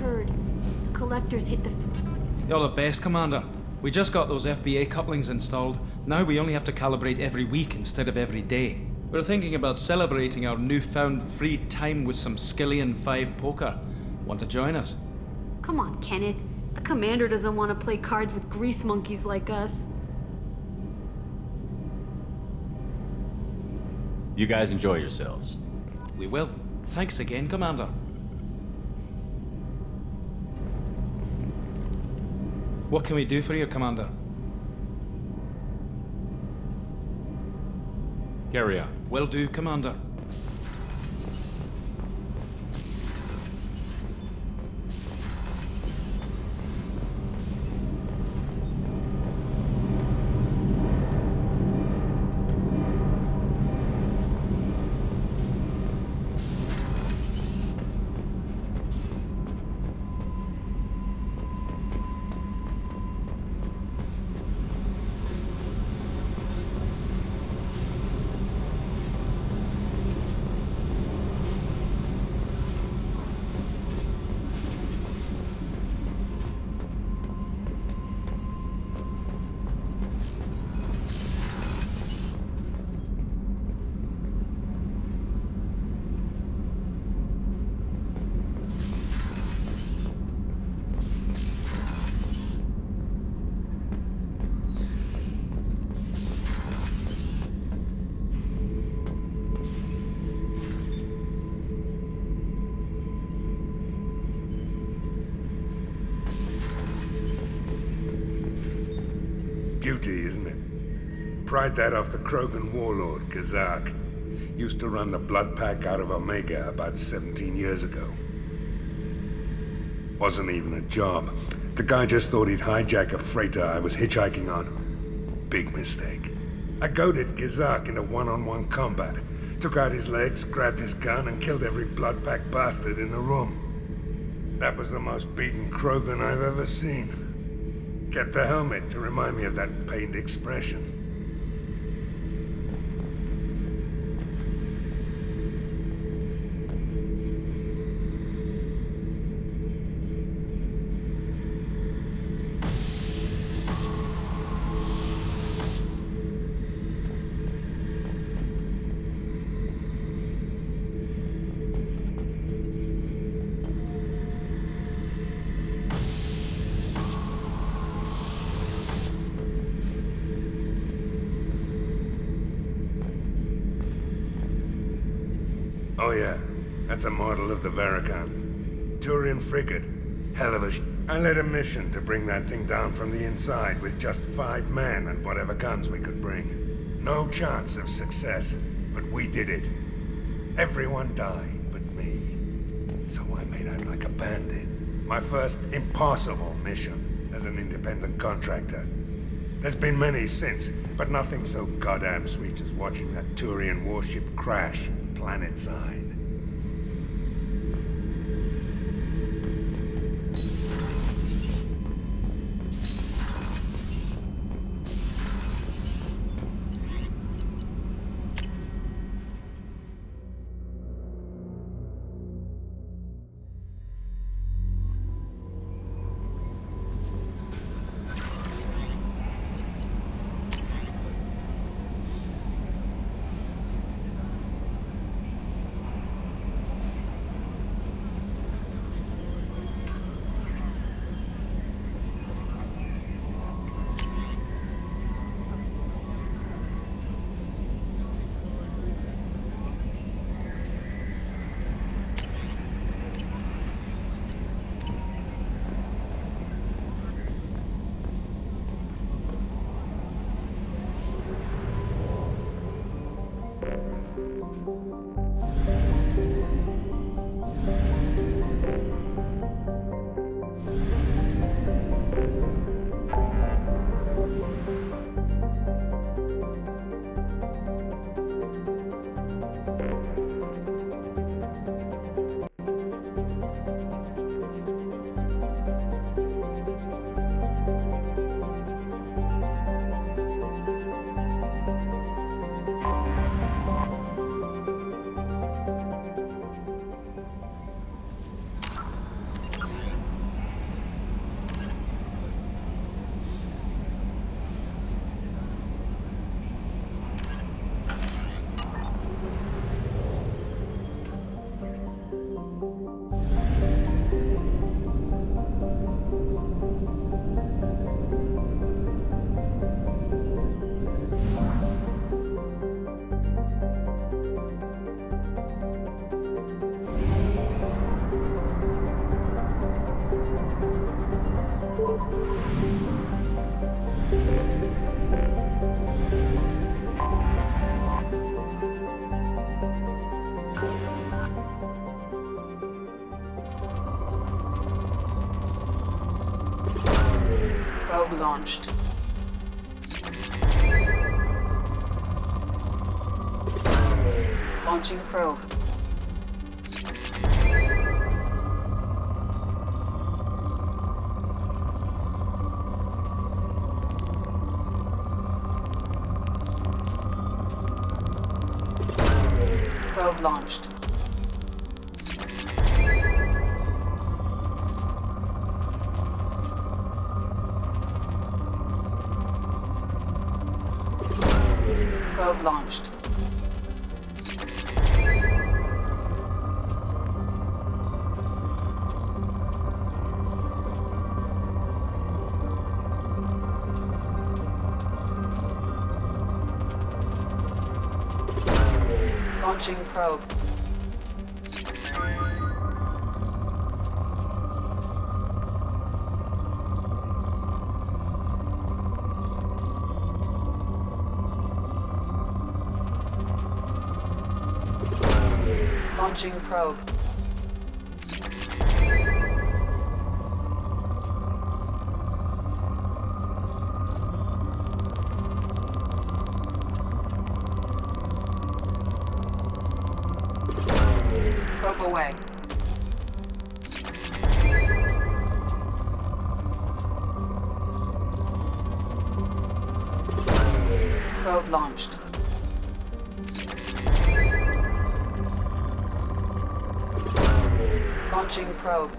turd. The collectors hit the... You're the best, Commander. We just got those FBA couplings installed. Now we only have to calibrate every week instead of every day. We're thinking about celebrating our newfound free time with some Skillian 5 poker. Want to join us? Come on, Kenneth. The Commander doesn't want to play cards with grease monkeys like us. You guys enjoy yourselves. We will. Thanks again, Commander. What can we do for you, Commander? Carry on. Will do, Commander. Beauty, isn't it? Pried that off the Krogan warlord, Kazak. Used to run the blood pack out of Omega about 17 years ago. Wasn't even a job. The guy just thought he'd hijack a freighter I was hitchhiking on. Big mistake. I goaded Kazak into one-on-one combat. Took out his legs, grabbed his gun, and killed every blood pack bastard in the room. That was the most beaten Krogan I've ever seen. Kept the helmet to remind me of that pained expression. Oh yeah, that's a model of the Veracon. Turian frigate. Hell of a I led a mission to bring that thing down from the inside with just 5 men and whatever guns we could bring. No chance of success, but we did it. Everyone died but me. So I made out like a bandit. My first impossible mission as an independent contractor. There's been many since, but nothing so goddamn sweet as watching that Turian warship crash planet-side. Probe launched. Launching probe. Probe launched. Probe launched. Launching probe. Launching probe. Probe away. Probe launched. Launching probe.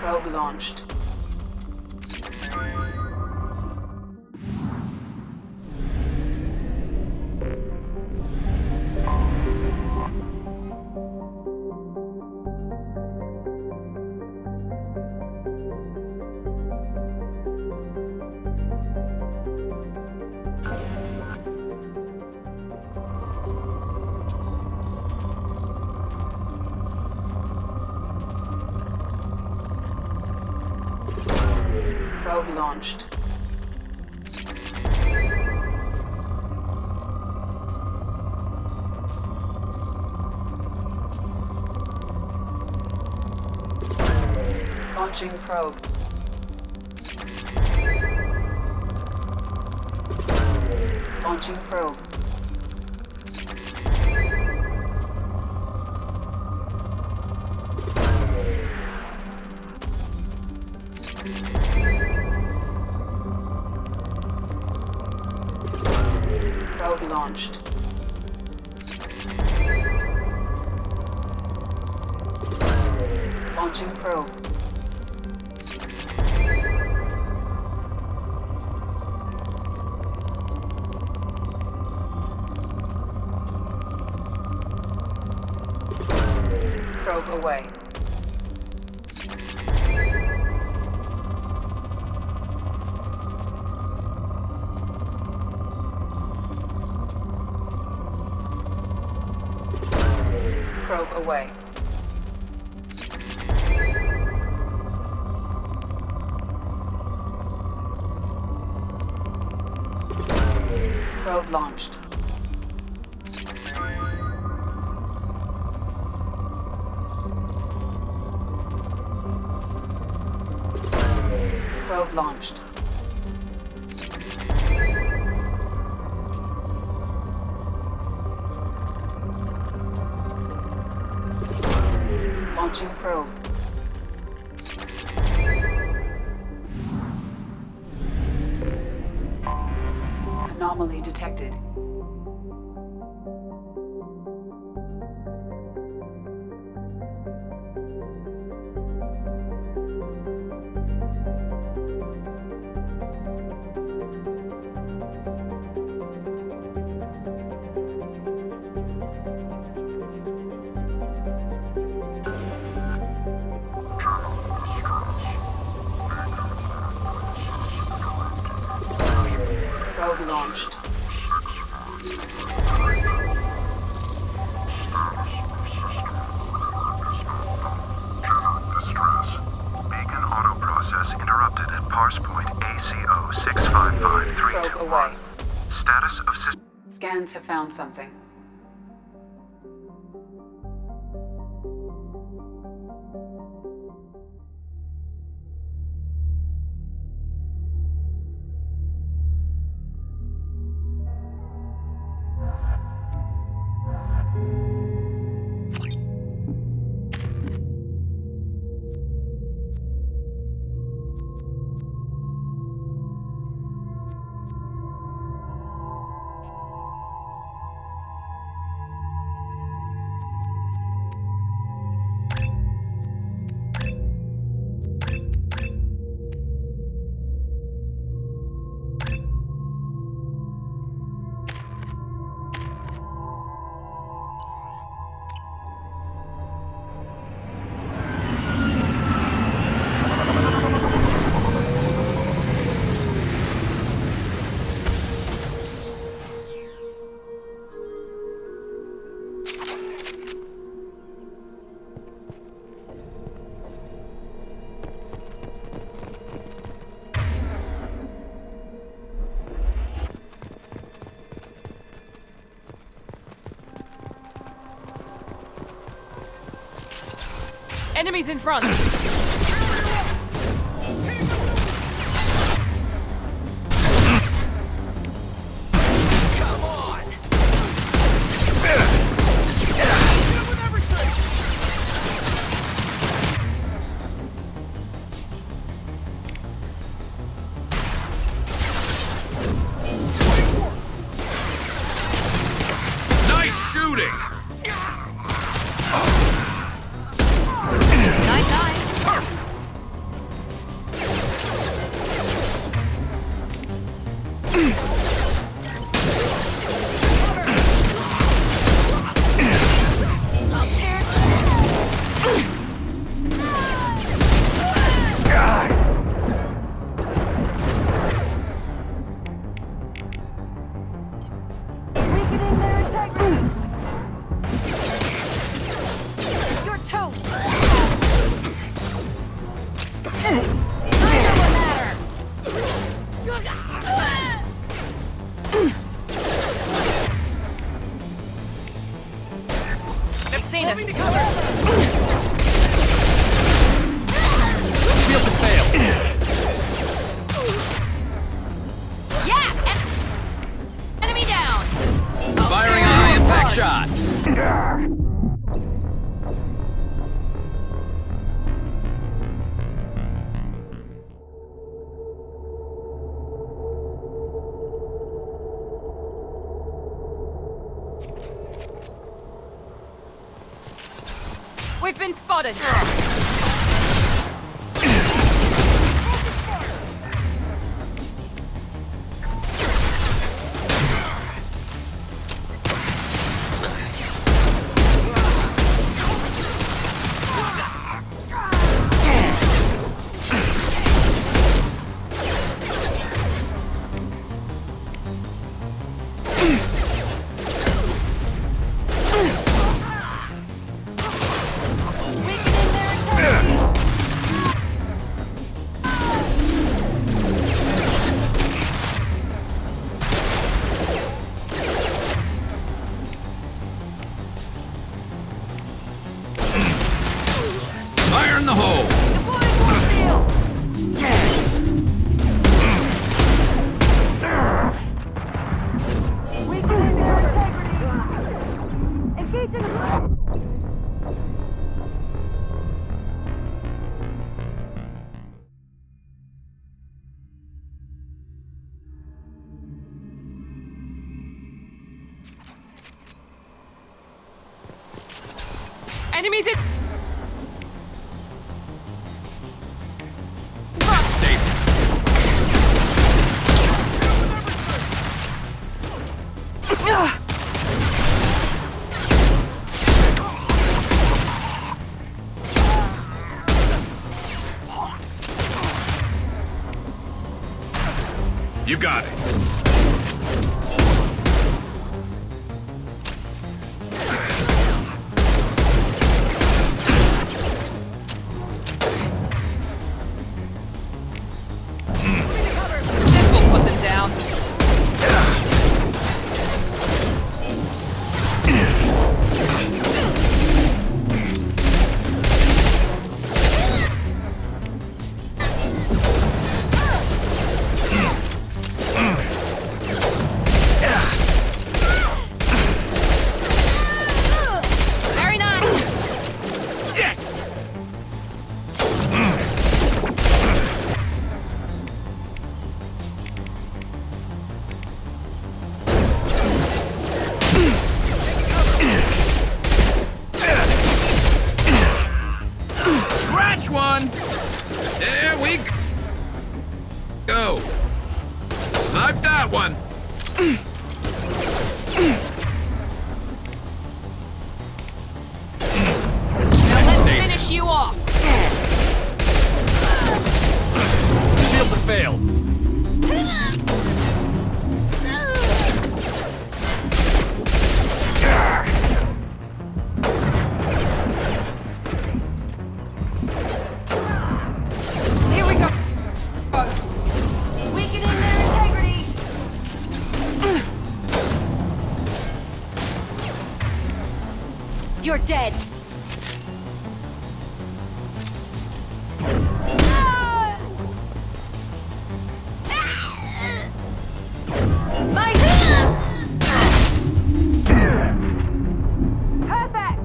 Probe launched. Probe launched. Launching probe. Launching probe. Probe launched. Launching probe. Probe away. Probe away. Probe launched. Probe launched. Launching probe. Anomaly detected. Probe launched. Beacon auto process interrupted at parse point ACO. Probe away. Status of system. Scans have found something. Enemies in front! Nice shooting! We've been spotted! Fire in the hole! Enemies in... You got it. that one! Now let's finish you off. Shield to fail. Here we go. Weakening their integrity! You're dead. Perfect.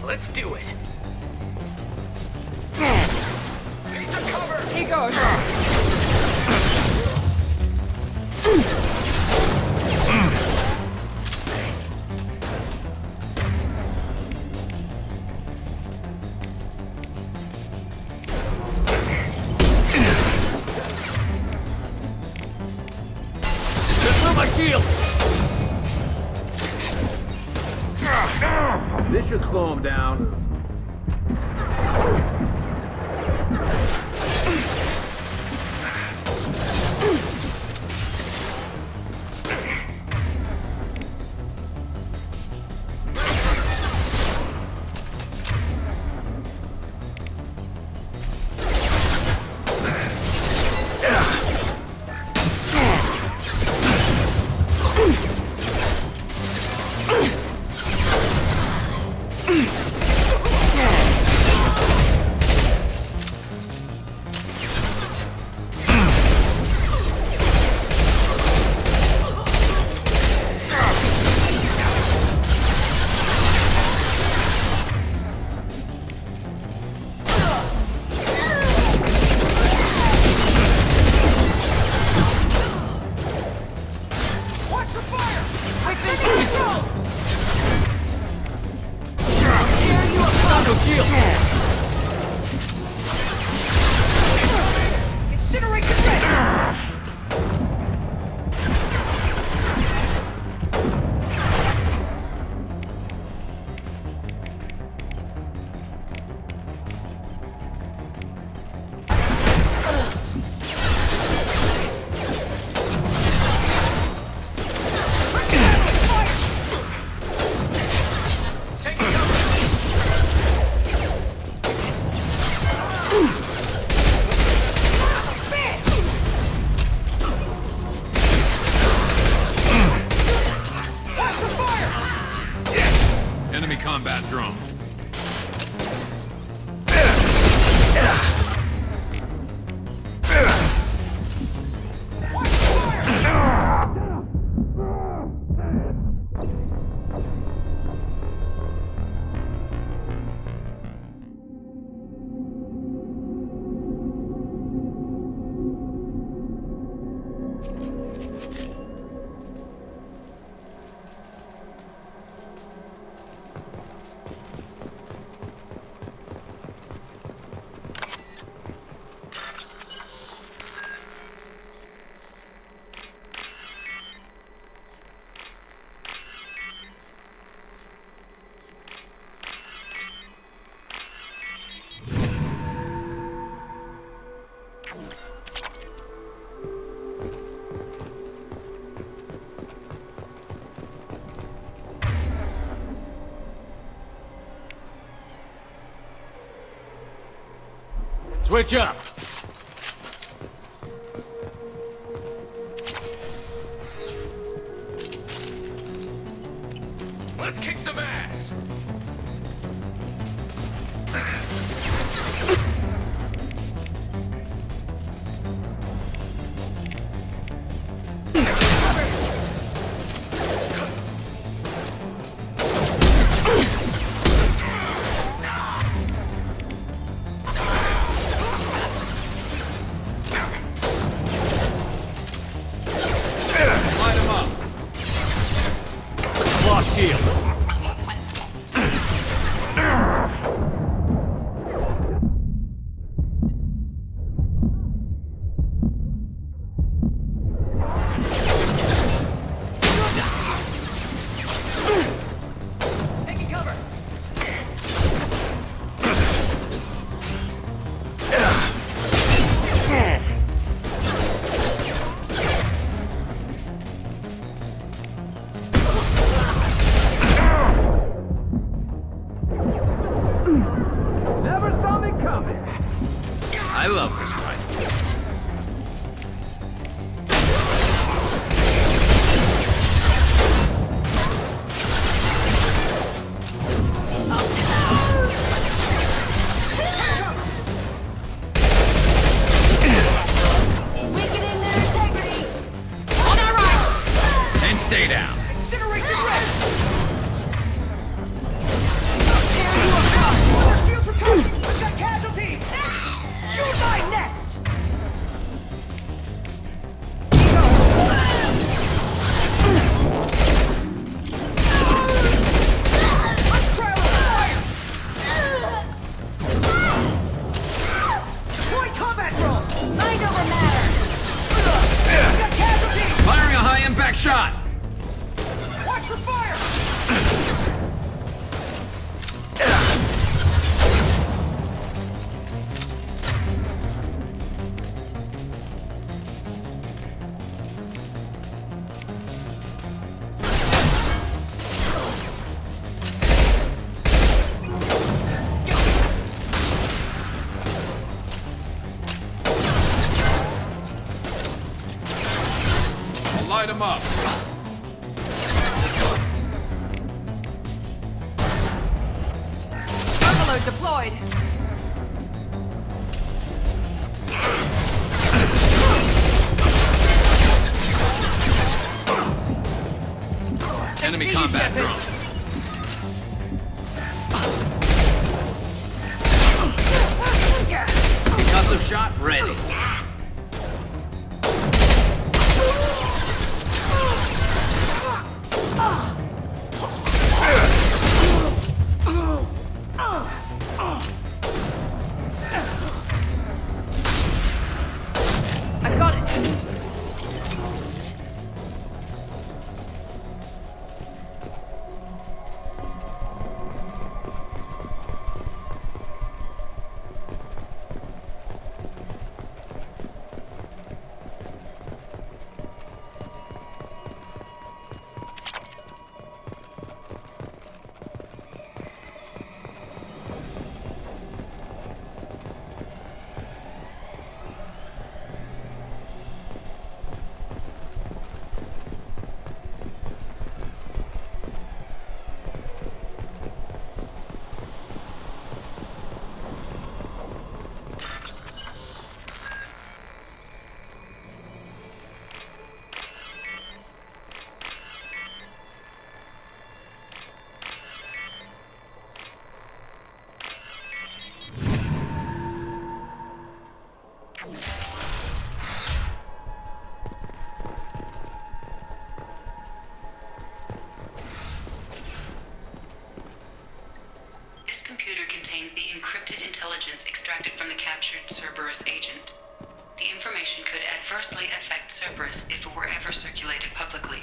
Let's do it. Here goes. Through my shield! This should slow him down. Enemy combat drone. Switch up. Let's kick some ass! Light him up. Lost shield. Taking cover. Never saw me coming. I love this rifle. Weakening their integrity. On our right. And stay down. Incineration ready. Tear you apart. Our shields recovered. We've got casualties. You die next. Deploy combat drone. Mind over matter. We've got casualties. Firing a high impact shot! Watch for fire. Light him up. Bungalow deployed. Enemy combat drone. Concussive shot ready. I got it. This computer contains the encrypted intelligence extracted from the captured Cerberus agent. The information could adversely affect Cerberus if it were ever circulated publicly.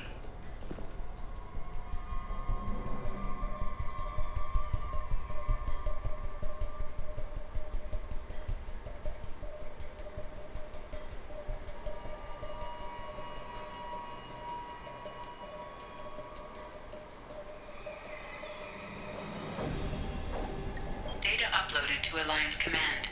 Data uploaded to Alliance Command.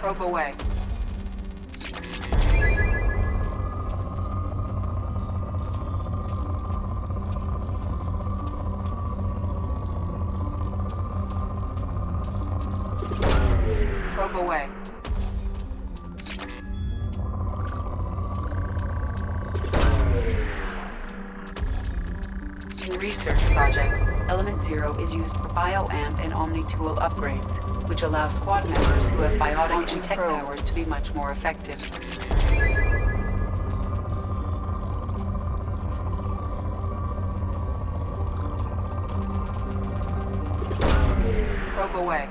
Probe away. Probe away. In research projects, Element Zero is used for bioamp and omni-tool upgrades, which allow squad members who have biotic and tech powers to be much more effective. Probe away.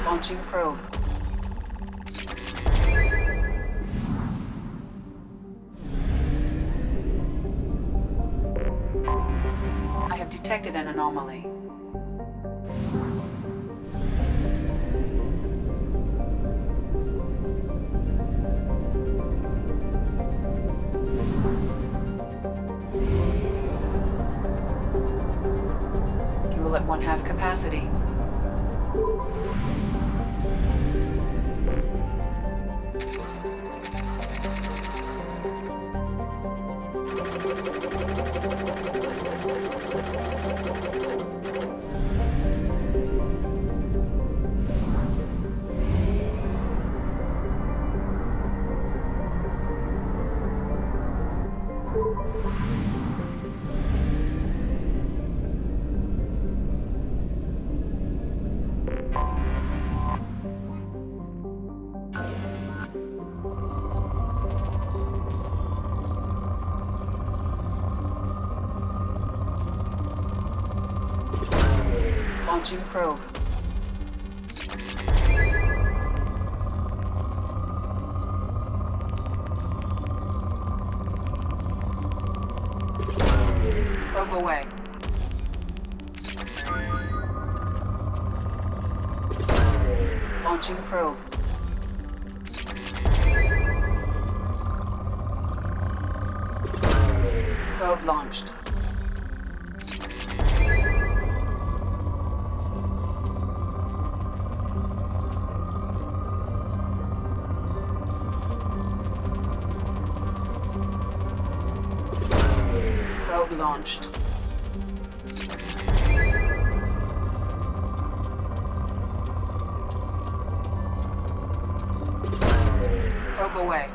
Launching probe. I have detected an anomaly. Fuel at 1/2 capacity. Launching probe. Probe away. Launching probe. Probe launched. Probe launched. Probe away.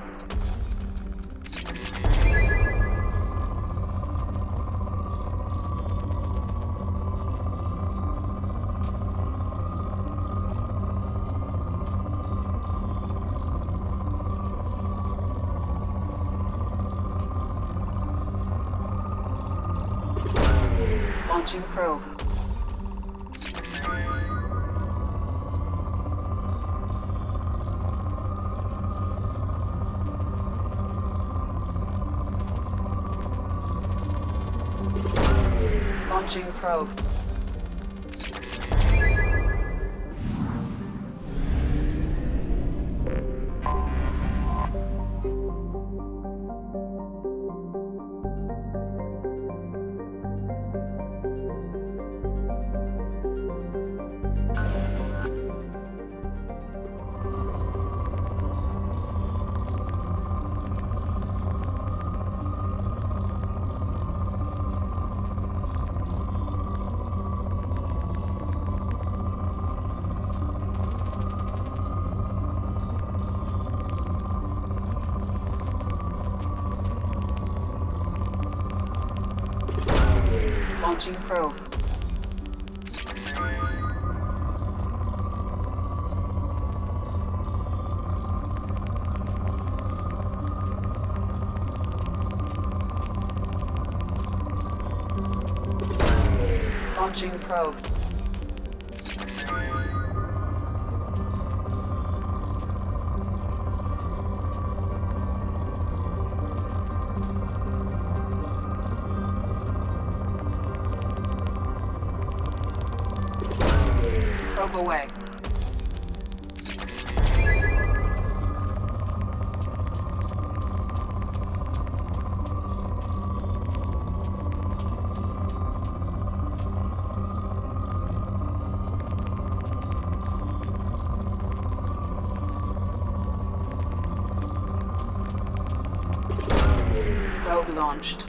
Launching probe. Launching probe. Launching probe. Launching probe. Probe away. Probe launched.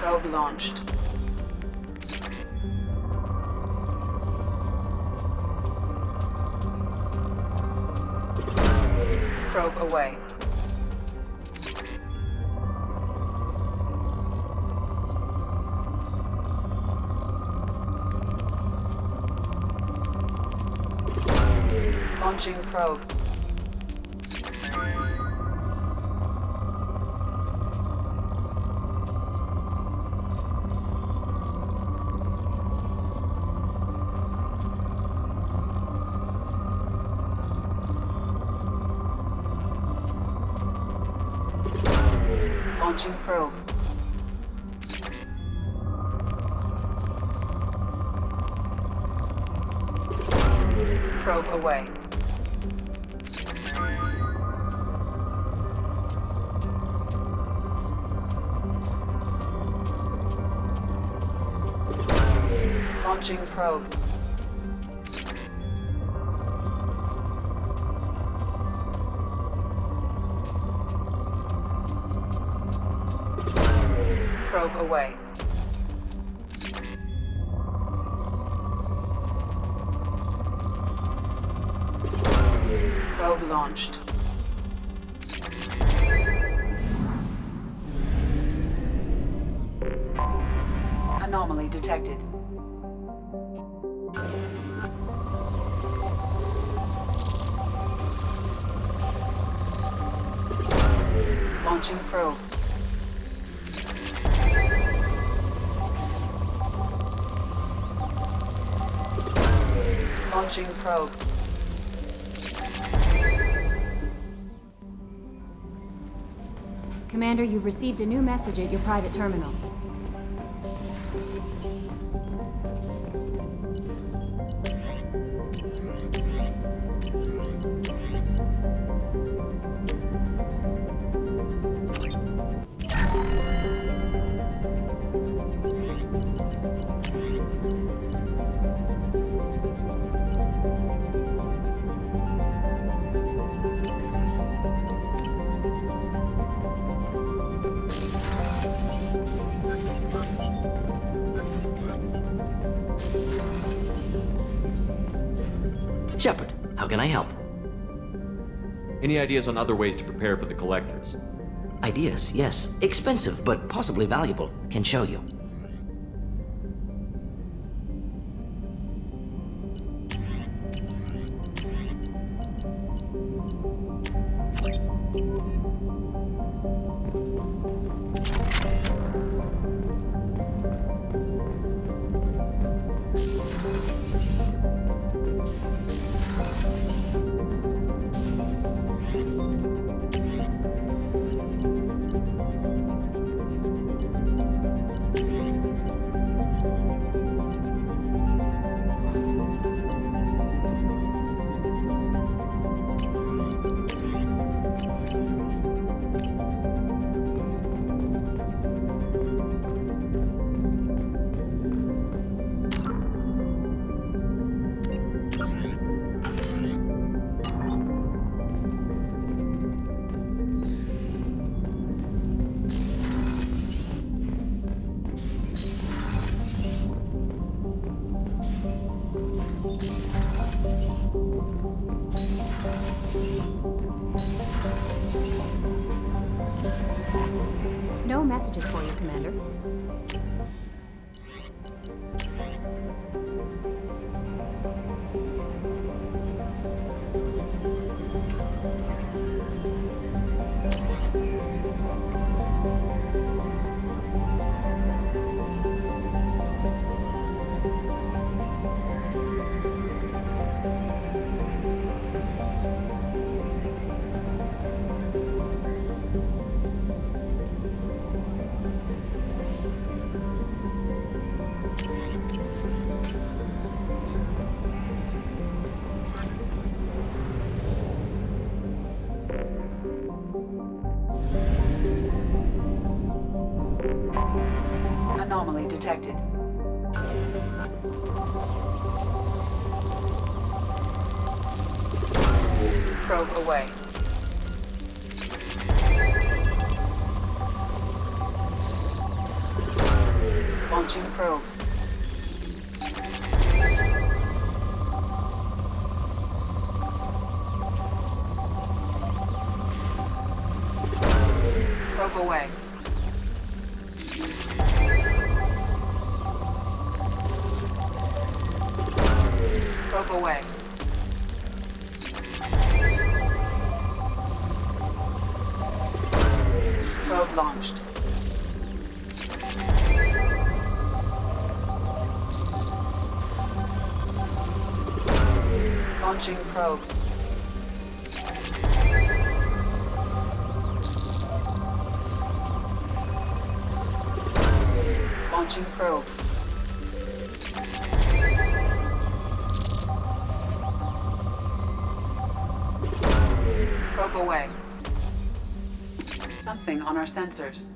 Probe launched. Probe away. Launching probe. Launching probe. Probe away. Launching probe. Probe away. Probe launched. Anomaly detected. Launching probe. Launching probe. Commander, you've received a new message at your private terminal. Shepard, how can I help? Any ideas on other ways to prepare for the collectors? Ideas, yes. Expensive, but possibly valuable. Can show you. messages for you, Commander. Anomaly detected. Probe away. Launching probe. Probe away. Probe away. Probe launched. Launching probe. Launching probe. Probe away. Something on our sensors.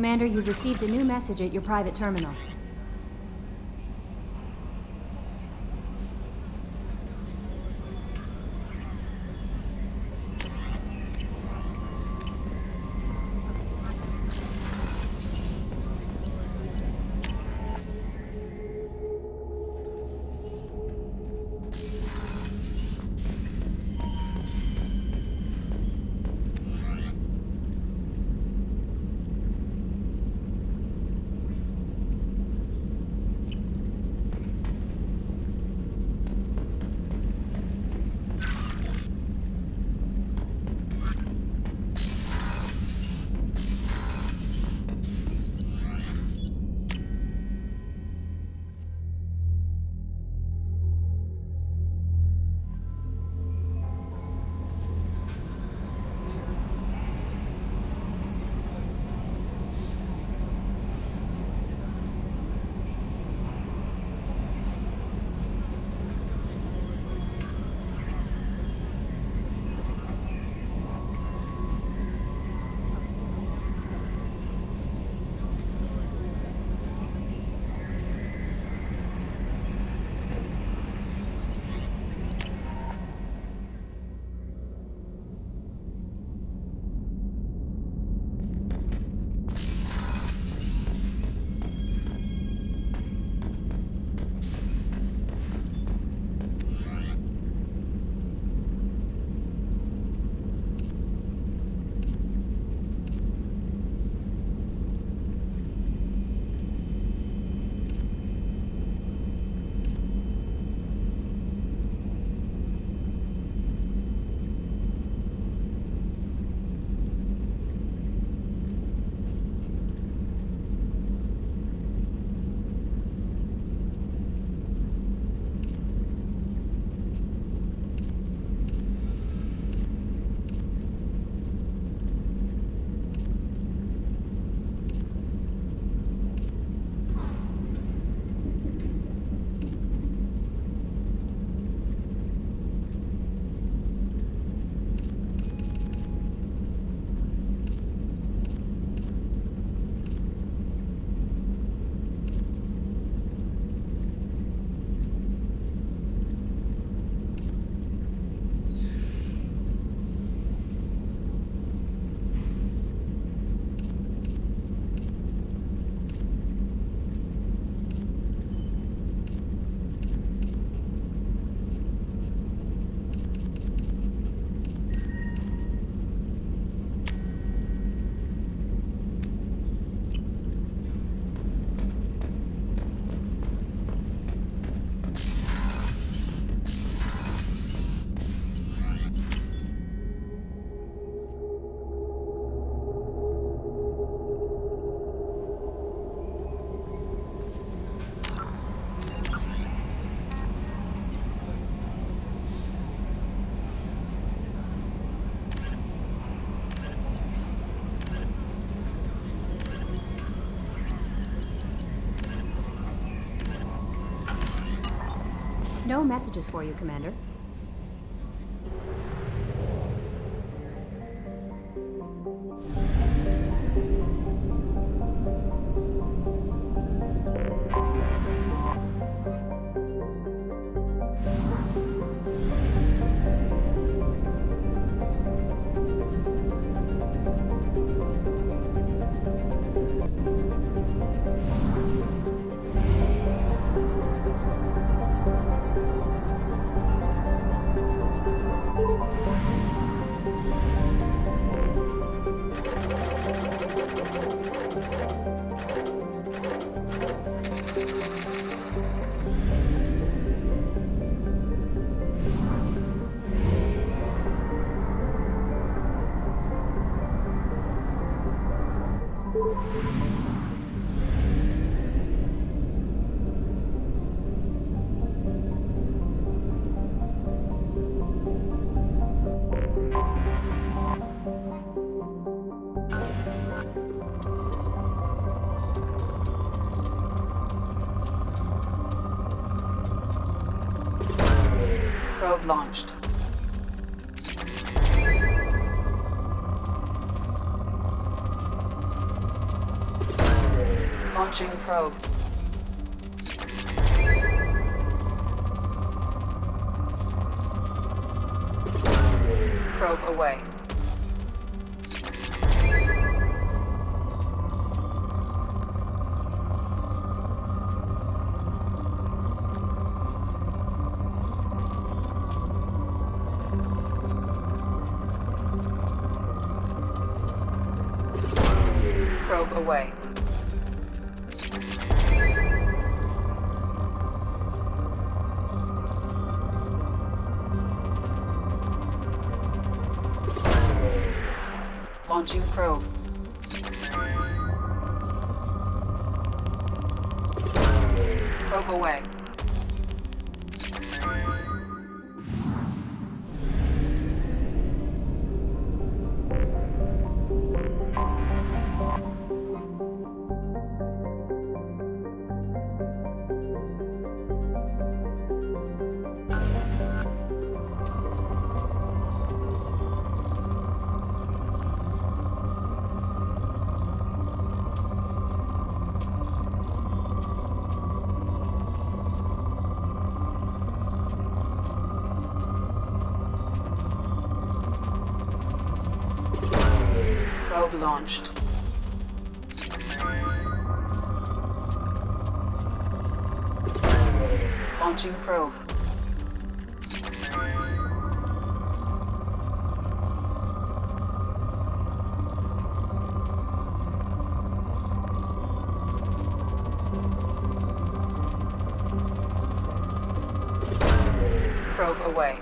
Commander, you've received a new message at your private terminal. No messages for you, Commander. Probe launched. Launching probe. Probe away. Probe away. Launching probe. Probe away. Probe launched. Launching probe. Probe away.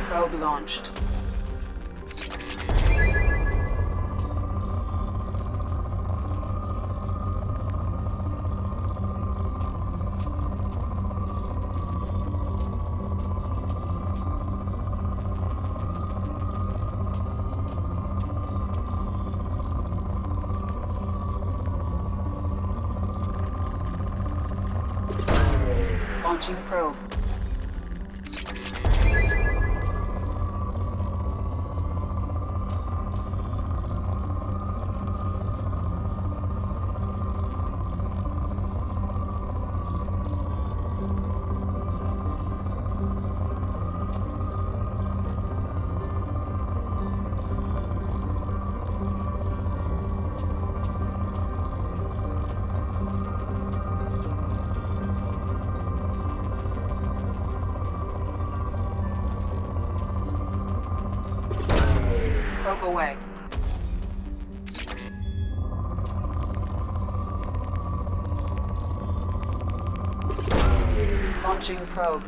Probe launched. Launching probe. Probe away. Launching probe.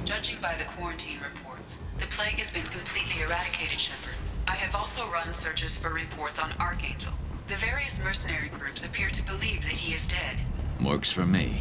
Judging by the quarantine reports, the plague has been completely eradicated, Shepard. I have also run searches for reports on Archangel. The various mercenary groups appear to believe that he is dead. Works for me.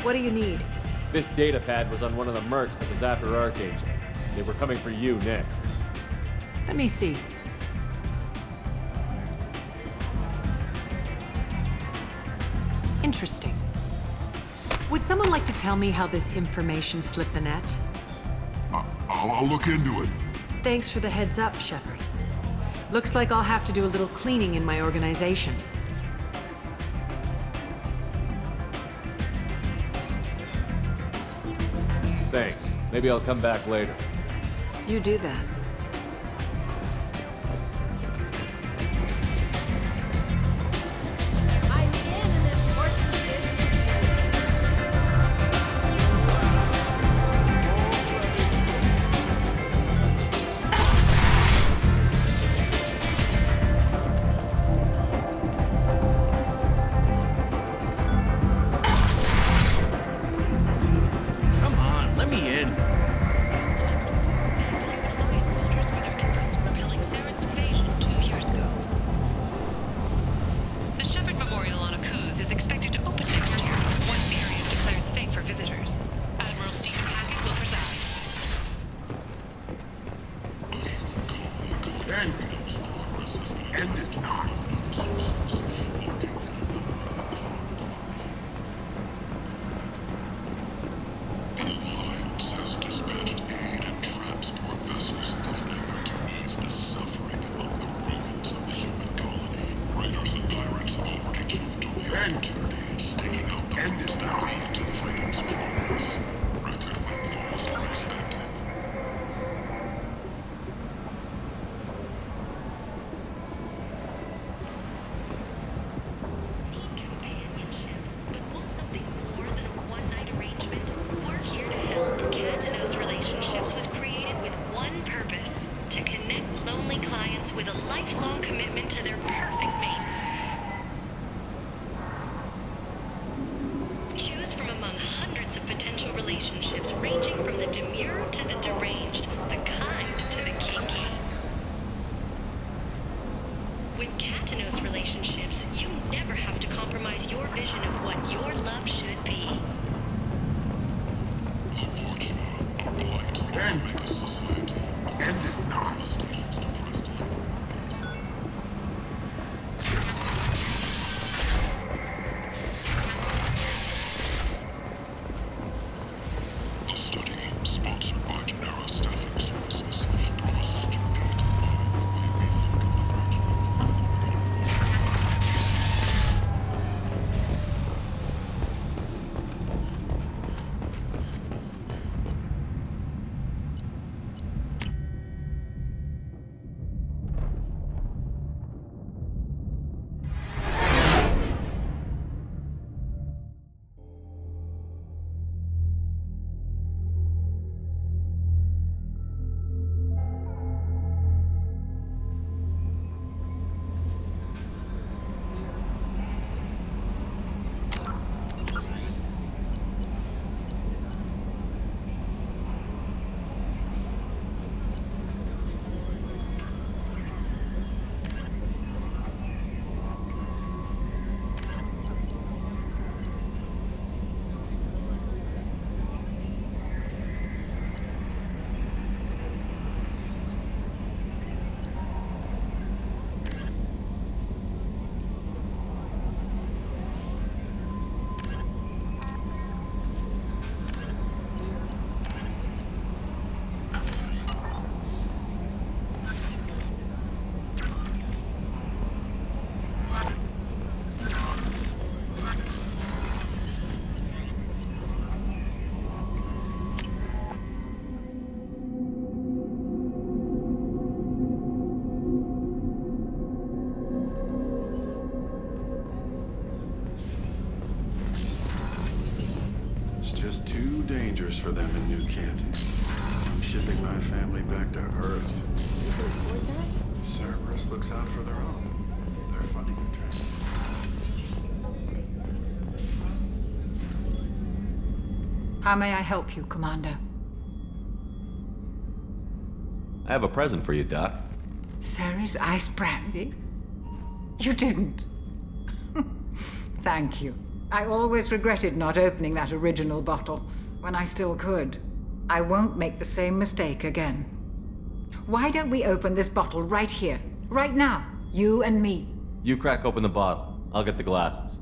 What do you need? This data pad was on one of the mercs that was after Archangel. They were coming for you next. Let me see. Interesting. Would someone like to tell me how this information slipped the net? I'll look into it. Thanks for the heads up, Shepard. Looks like I'll have to do a little cleaning in my organization. Thanks. Maybe I'll come back later. You do that. too dangerous for them in New Canton. I'm shipping my family back to Earth. You can afford that? Cerberus looks out for their own. They're funding the trend. How may I help you, Commander? I have a present for you, Doc. Sarah's ice brandy? You didn't. Thank you. I always regretted not opening that original bottle when I still could. I won't make the same mistake again. Why don't we open this bottle right here, right now, you and me? You crack open the bottle. I'll get the glasses.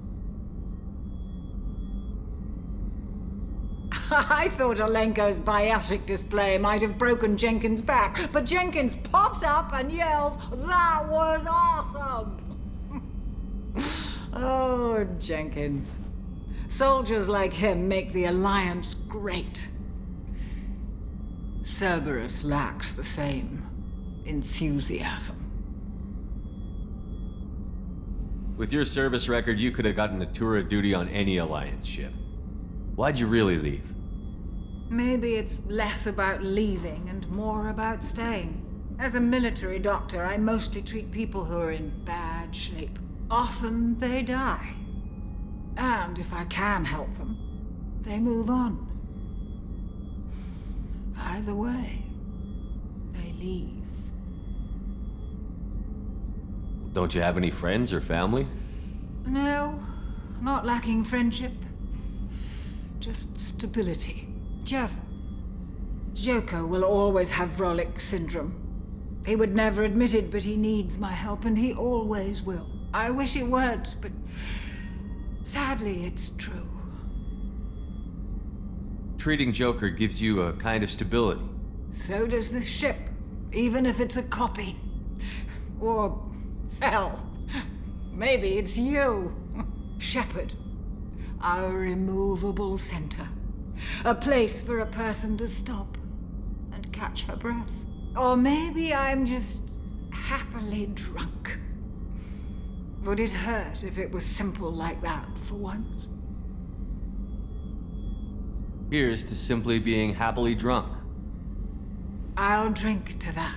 I thought Alenko's biotic display might have broken Jenkins' back, but Jenkins pops up and yells, "That was awesome!" Oh, Jenkins. Soldiers like him make the Alliance great. Cerberus lacks the same enthusiasm. With your service record, you could have gotten a tour of duty on any Alliance ship. Why'd you really leave? Maybe it's less about leaving and more about staying. As a military doctor, I mostly treat people who are in bad shape. Often they die. And if I can help them, they move on. Either way, they leave. Don't you have any friends or family? No, not lacking friendship. Just stability. Jeff, Joker will always have Vrolic syndrome. He would never admit it, but he needs my help, and he always will. I wish it weren't, but sadly, it's true. Treating Joker gives you a kind of stability. So does this ship, even if it's a copy. Or, hell, maybe it's you, Shepard. Our immovable center. A place for a person to stop and catch her breath. Or maybe I'm just happily drunk. Would it hurt if it was simple like that for once? Here's to simply being happily drunk. I'll drink to that.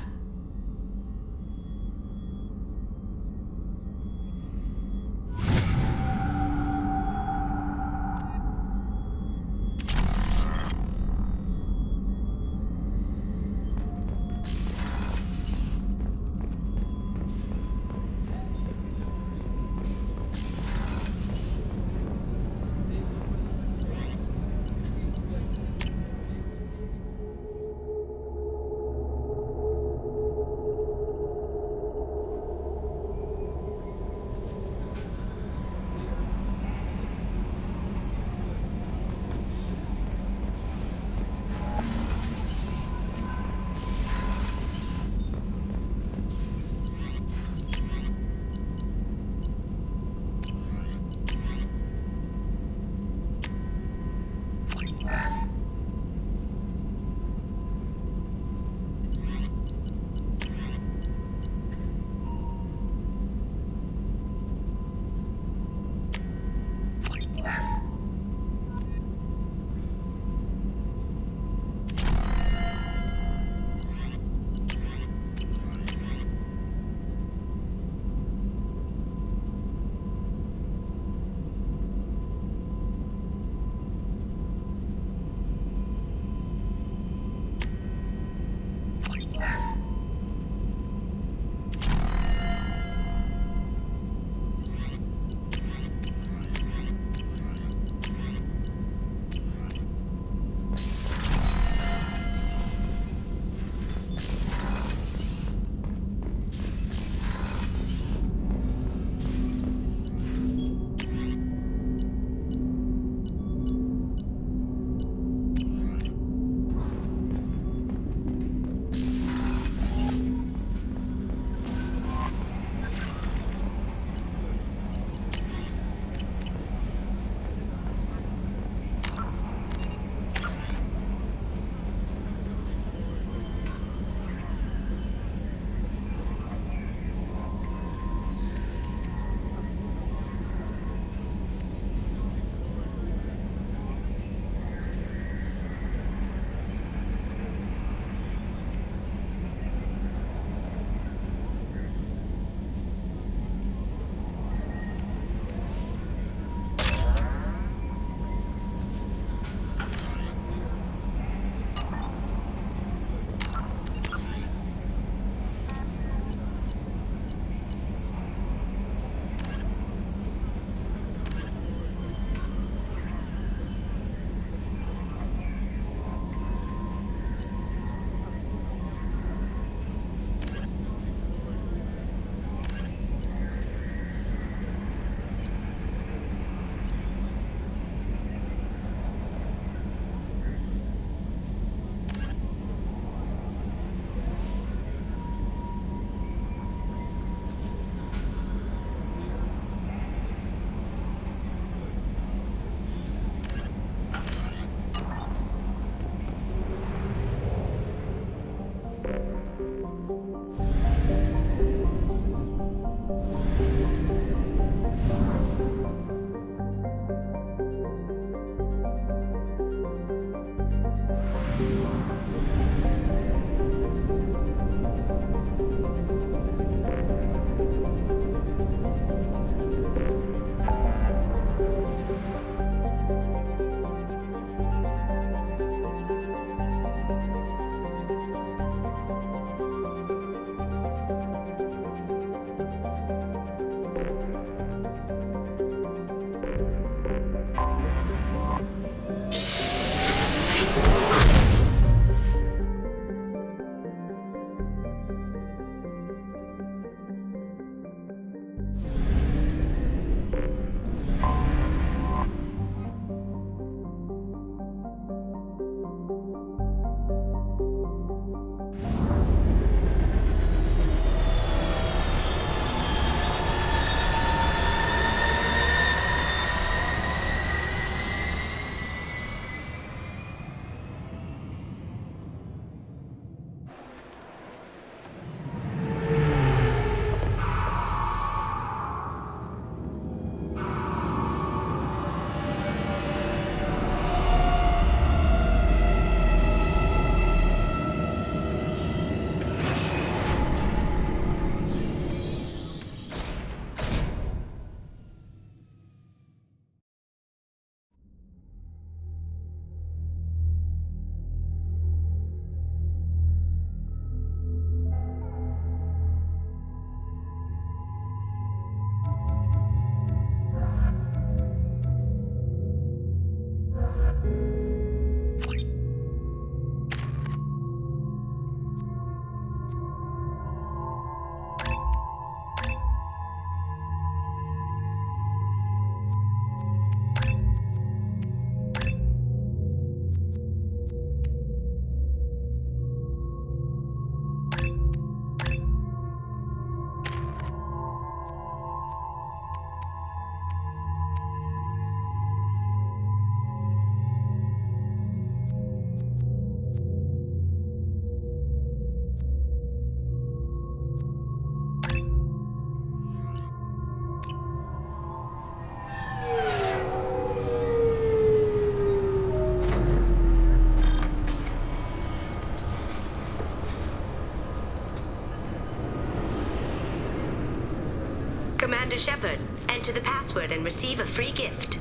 Commander Shepard, enter the password and receive a free gift.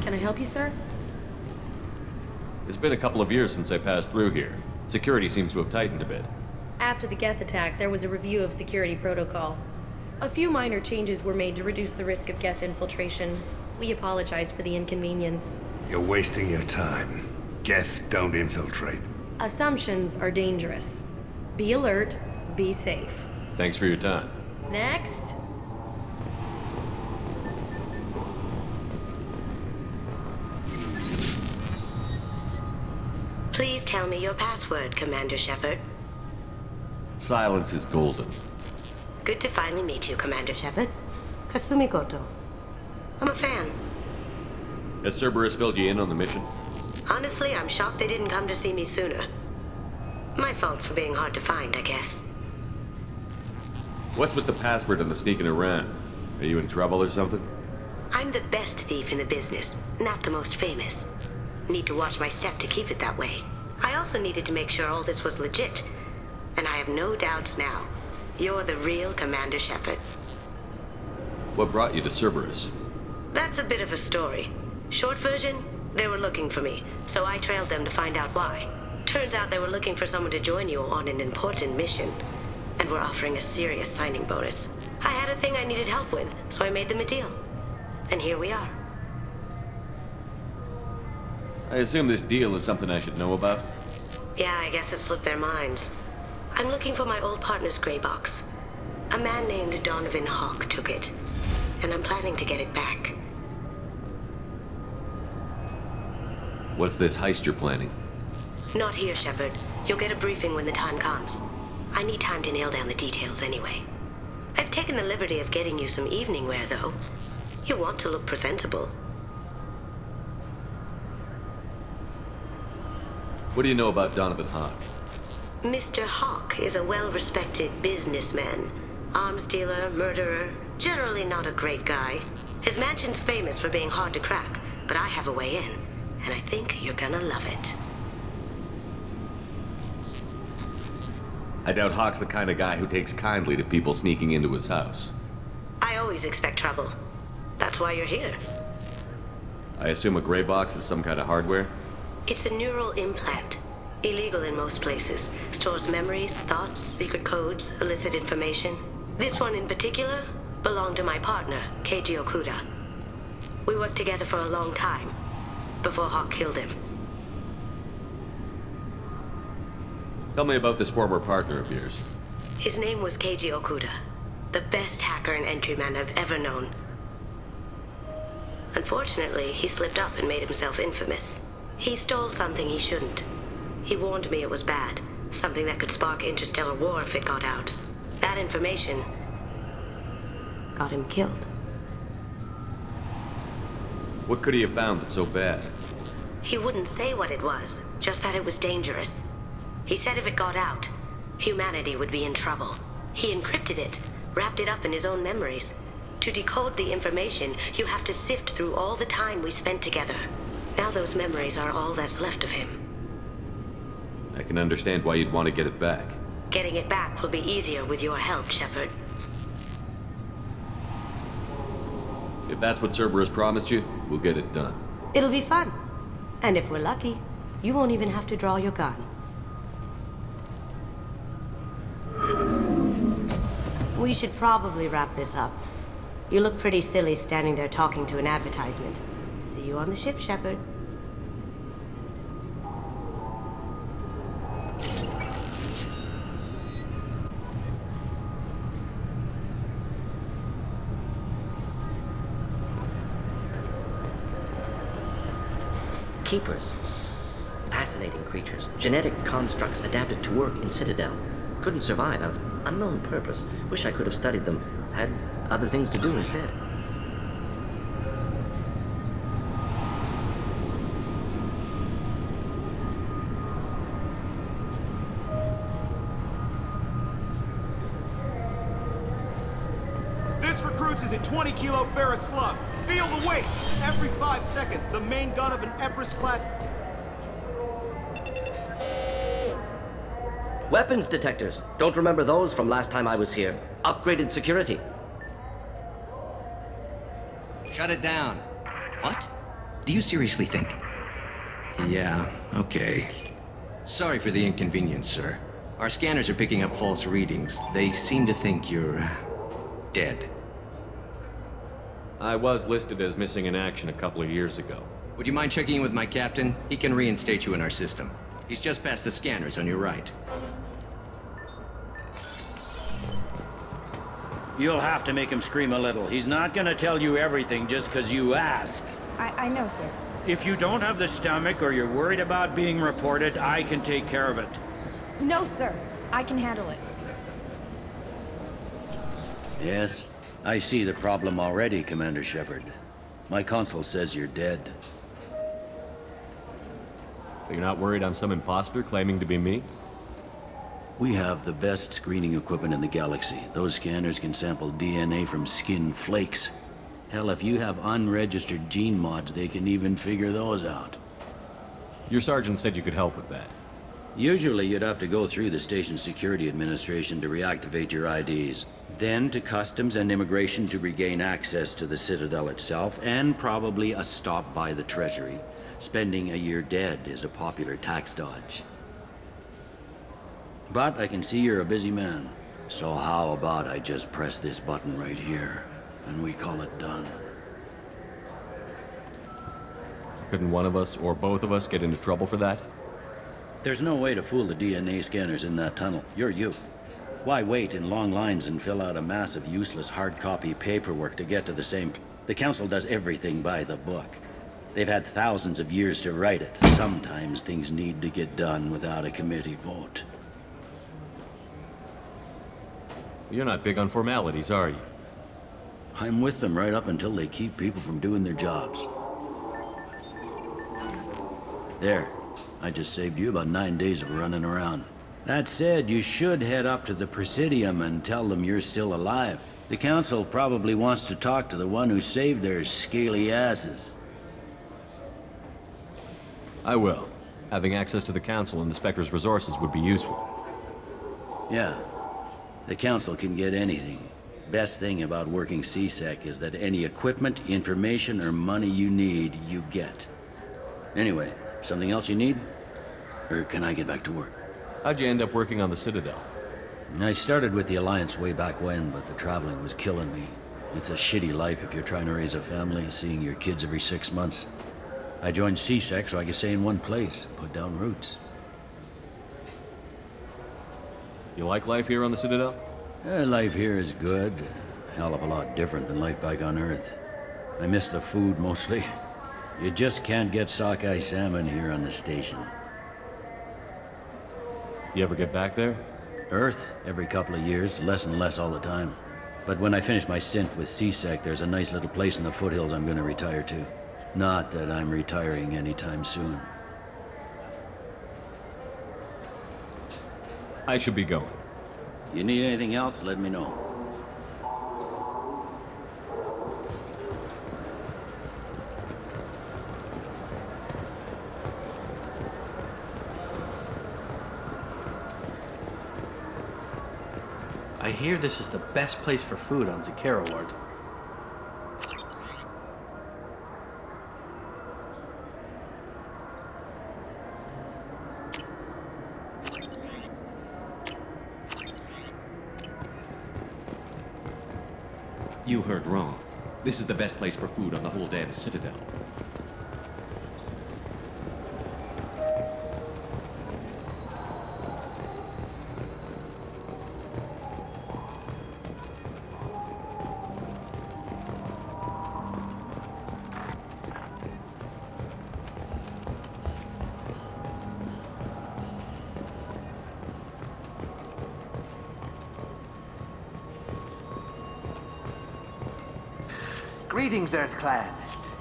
Can I help you, sir? It's been a couple of years since I passed through here. Security seems to have tightened a bit. After the Geth attack, there was a review of security protocol. A few minor changes were made to reduce the risk of Geth infiltration. We apologize for the inconvenience. You're wasting your time. Geth don't infiltrate. Assumptions are dangerous. Be alert, be safe. Thanks for your time. Next. Please tell me your password, Commander Shepard. Silence is golden. Good to finally meet you, Commander Shepard. Kasumi Koto. I'm a fan. Has Cerberus filled you in on the mission? Honestly, I'm shocked they didn't come to see me sooner. My fault for being hard to find, I guess. What's with the password and the sneaking around? Are you in trouble or something? I'm the best thief in the business, not the most famous. Need to watch my step to keep it that way. I also needed to make sure all this was legit. And I have no doubts now. You're the real Commander Shepard. What brought you to Cerberus? That's a bit of a story. Short version, they were looking for me, so I trailed them to find out why. Turns out they were looking for someone to join you on an important mission, and were offering a serious signing bonus. I had a thing I needed help with, so I made them a deal. And here we are. I assume this deal is something I should know about? Yeah, I guess it slipped their minds. I'm looking for my old partner's gray box. A man named Donovan Hawk took it, and I'm planning to get it back. What's this heist you're planning? Not here, Shepard. You'll get a briefing when the time comes. I need time to nail down the details anyway. I've taken the liberty of getting you some evening wear, though. You want to look presentable. What do you know about Donovan Hawk? Mr. Hawk is a well-respected businessman. Arms dealer, murderer, generally not a great guy. His mansion's famous for being hard to crack, but I have a way in, and I think you're gonna love it. I doubt Hawk's the kind of guy who takes kindly to people sneaking into his house. I always expect trouble. That's why you're here. I assume a gray box is some kind of hardware? It's a neural implant. Illegal in most places. Stores memories, thoughts, secret codes, illicit information. This one in particular belonged to my partner, Keiji Okuda. We worked together for a long time, before Hawk killed him. Tell me about this former partner of yours. His name was Keiji Okuda, the best hacker and entryman I've ever known. Unfortunately, he slipped up and made himself infamous. He stole something he shouldn't. He warned me it was bad, something that could spark interstellar war if it got out. That information got him killed. What could he have found that's so bad? He wouldn't say what it was, just that it was dangerous. He said if it got out, humanity would be in trouble. He encrypted it, wrapped it up in his own memories. To decode the information, you have to sift through all the time we spent together. Now those memories are all that's left of him. I can understand why you'd want to get it back. Getting it back will be easier with your help, Shepard. If that's what Cerberus promised you, we'll get it done. It'll be fun. And if we're lucky, you won't even have to draw your gun. We should probably wrap this up. You look pretty silly standing there talking to an advertisement. See you on the ship, Shepard. Keepers. Fascinating creatures. Genetic constructs adapted to work in Citadel. Couldn't survive out unknown purpose. Wish I could have studied them. Had other things to do instead. This recruits is a 20-kilo ferrous slug. Feel the weight! Every 5 seconds, the main gun of an Everest-class... Weapons detectors. Don't remember those from last time I was here. Upgraded security. Shut it down. What? Do you seriously think? Yeah, okay. Sorry for the inconvenience, sir. Our scanners are picking up false readings. They seem to think you're... dead. I was listed as missing in action a couple of years ago. Would you mind checking in with my captain? He can reinstate you in our system. He's just past the scanners on your right. You'll have to make him scream a little. He's not gonna tell you everything just because you ask. I know, sir. If you don't have the stomach or you're worried about being reported, I can take care of it. No, sir. I can handle it. Yes, I see the problem already, Commander Shepard. My console says you're dead. You're not worried I'm some imposter claiming to be me? We have the best screening equipment in the galaxy. Those scanners can sample DNA from skin flakes. Hell, if you have unregistered gene mods, they can even figure those out. Your sergeant said you could help with that. Usually you'd have to go through the station security administration to reactivate your IDs. Then to customs and immigration to regain access to the Citadel itself, and probably a stop by the Treasury. Spending a year dead is a popular tax dodge. But I can see you're a busy man. So how about I just press this button right here, and we call it done? Couldn't one of us, or both of us, get into trouble for that? There's no way to fool the DNA scanners in that tunnel. You're you. Why wait in long lines and fill out a massive useless hard copy paperwork to get to the same... The Council does everything by the book. They've had thousands of years to write it. Sometimes things need to get done without a committee vote. You're not big on formalities, are you? I'm with them right up until they keep people from doing their jobs. There. I just saved you about 9 days of running around. That said, you should head up to the Presidium and tell them you're still alive. The Council probably wants to talk to the one who saved their scaly asses. I will. Having access to the Council and the Spectre's resources would be useful. Yeah. The Council can get anything. Best thing about working CSEC is that any equipment, information, or money you need, you get. Anyway, something else you need? Or can I get back to work? How'd you end up working on the Citadel? I started with the Alliance way back when, but the traveling was killing me. It's a shitty life if you're trying to raise a family, seeing your kids every 6 months. I joined CSEC so I could stay in one place, put down roots. You like life here on the Citadel? Life here is good. A hell of a lot different than life back on Earth. I miss the food mostly. You just can't get sockeye salmon here on the station. You ever get back there? Earth, every couple of years, less and less all the time. But when I finish my stint with CSEC, there's a nice little place in the foothills I'm gonna retire to. Not that I'm retiring anytime soon. I should be going. You need anything else, let me know. I hear this is the best place for food on Zakera Ward. You heard wrong. This is the best place for food on the whole damn Citadel. Greetings, Earth Clan.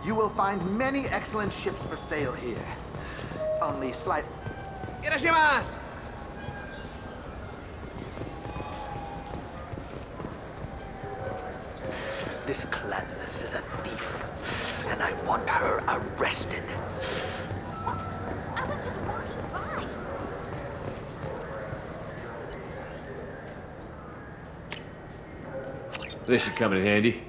You will find many excellent ships for sale here. Only slight... Irashimasu! This Clanless is a thief, and I want her arrested. I was just walking by. This should come in handy.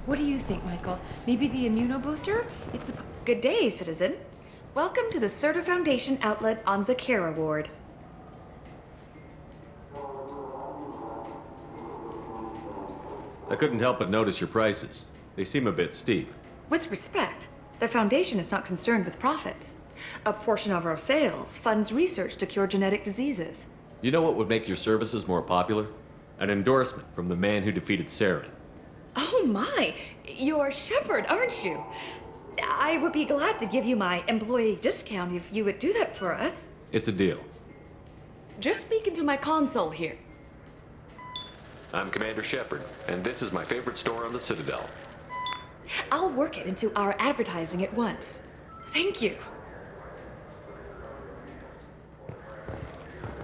What do you think, Michael? Maybe the immunobooster? It's a... Good day, citizen. Welcome to the Certa Foundation outlet on Zakera Ward. I couldn't help but notice your prices. They seem a bit steep. With respect, the Foundation is not concerned with profits. A portion of our sales funds research to cure genetic diseases. You know what would make your services more popular? An endorsement from the man who defeated Saren. Oh my! You're Shepard, aren't you? I would be glad to give you my employee discount if you would do that for us. It's a deal. Just speak into my console here. I'm Commander Shepard, and this is my favorite store on the Citadel. I'll work it into our advertising at once. Thank you.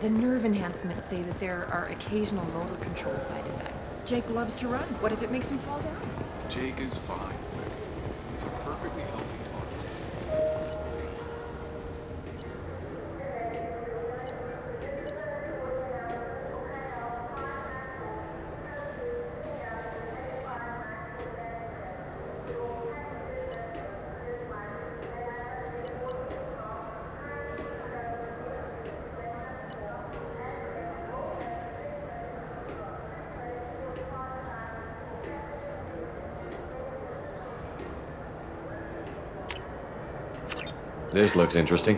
The nerve enhancements say that there are occasional motor control side effects. Jake loves to run. What if it makes him fall down? Jake is fine. He's a perfectly healthy target. This looks interesting.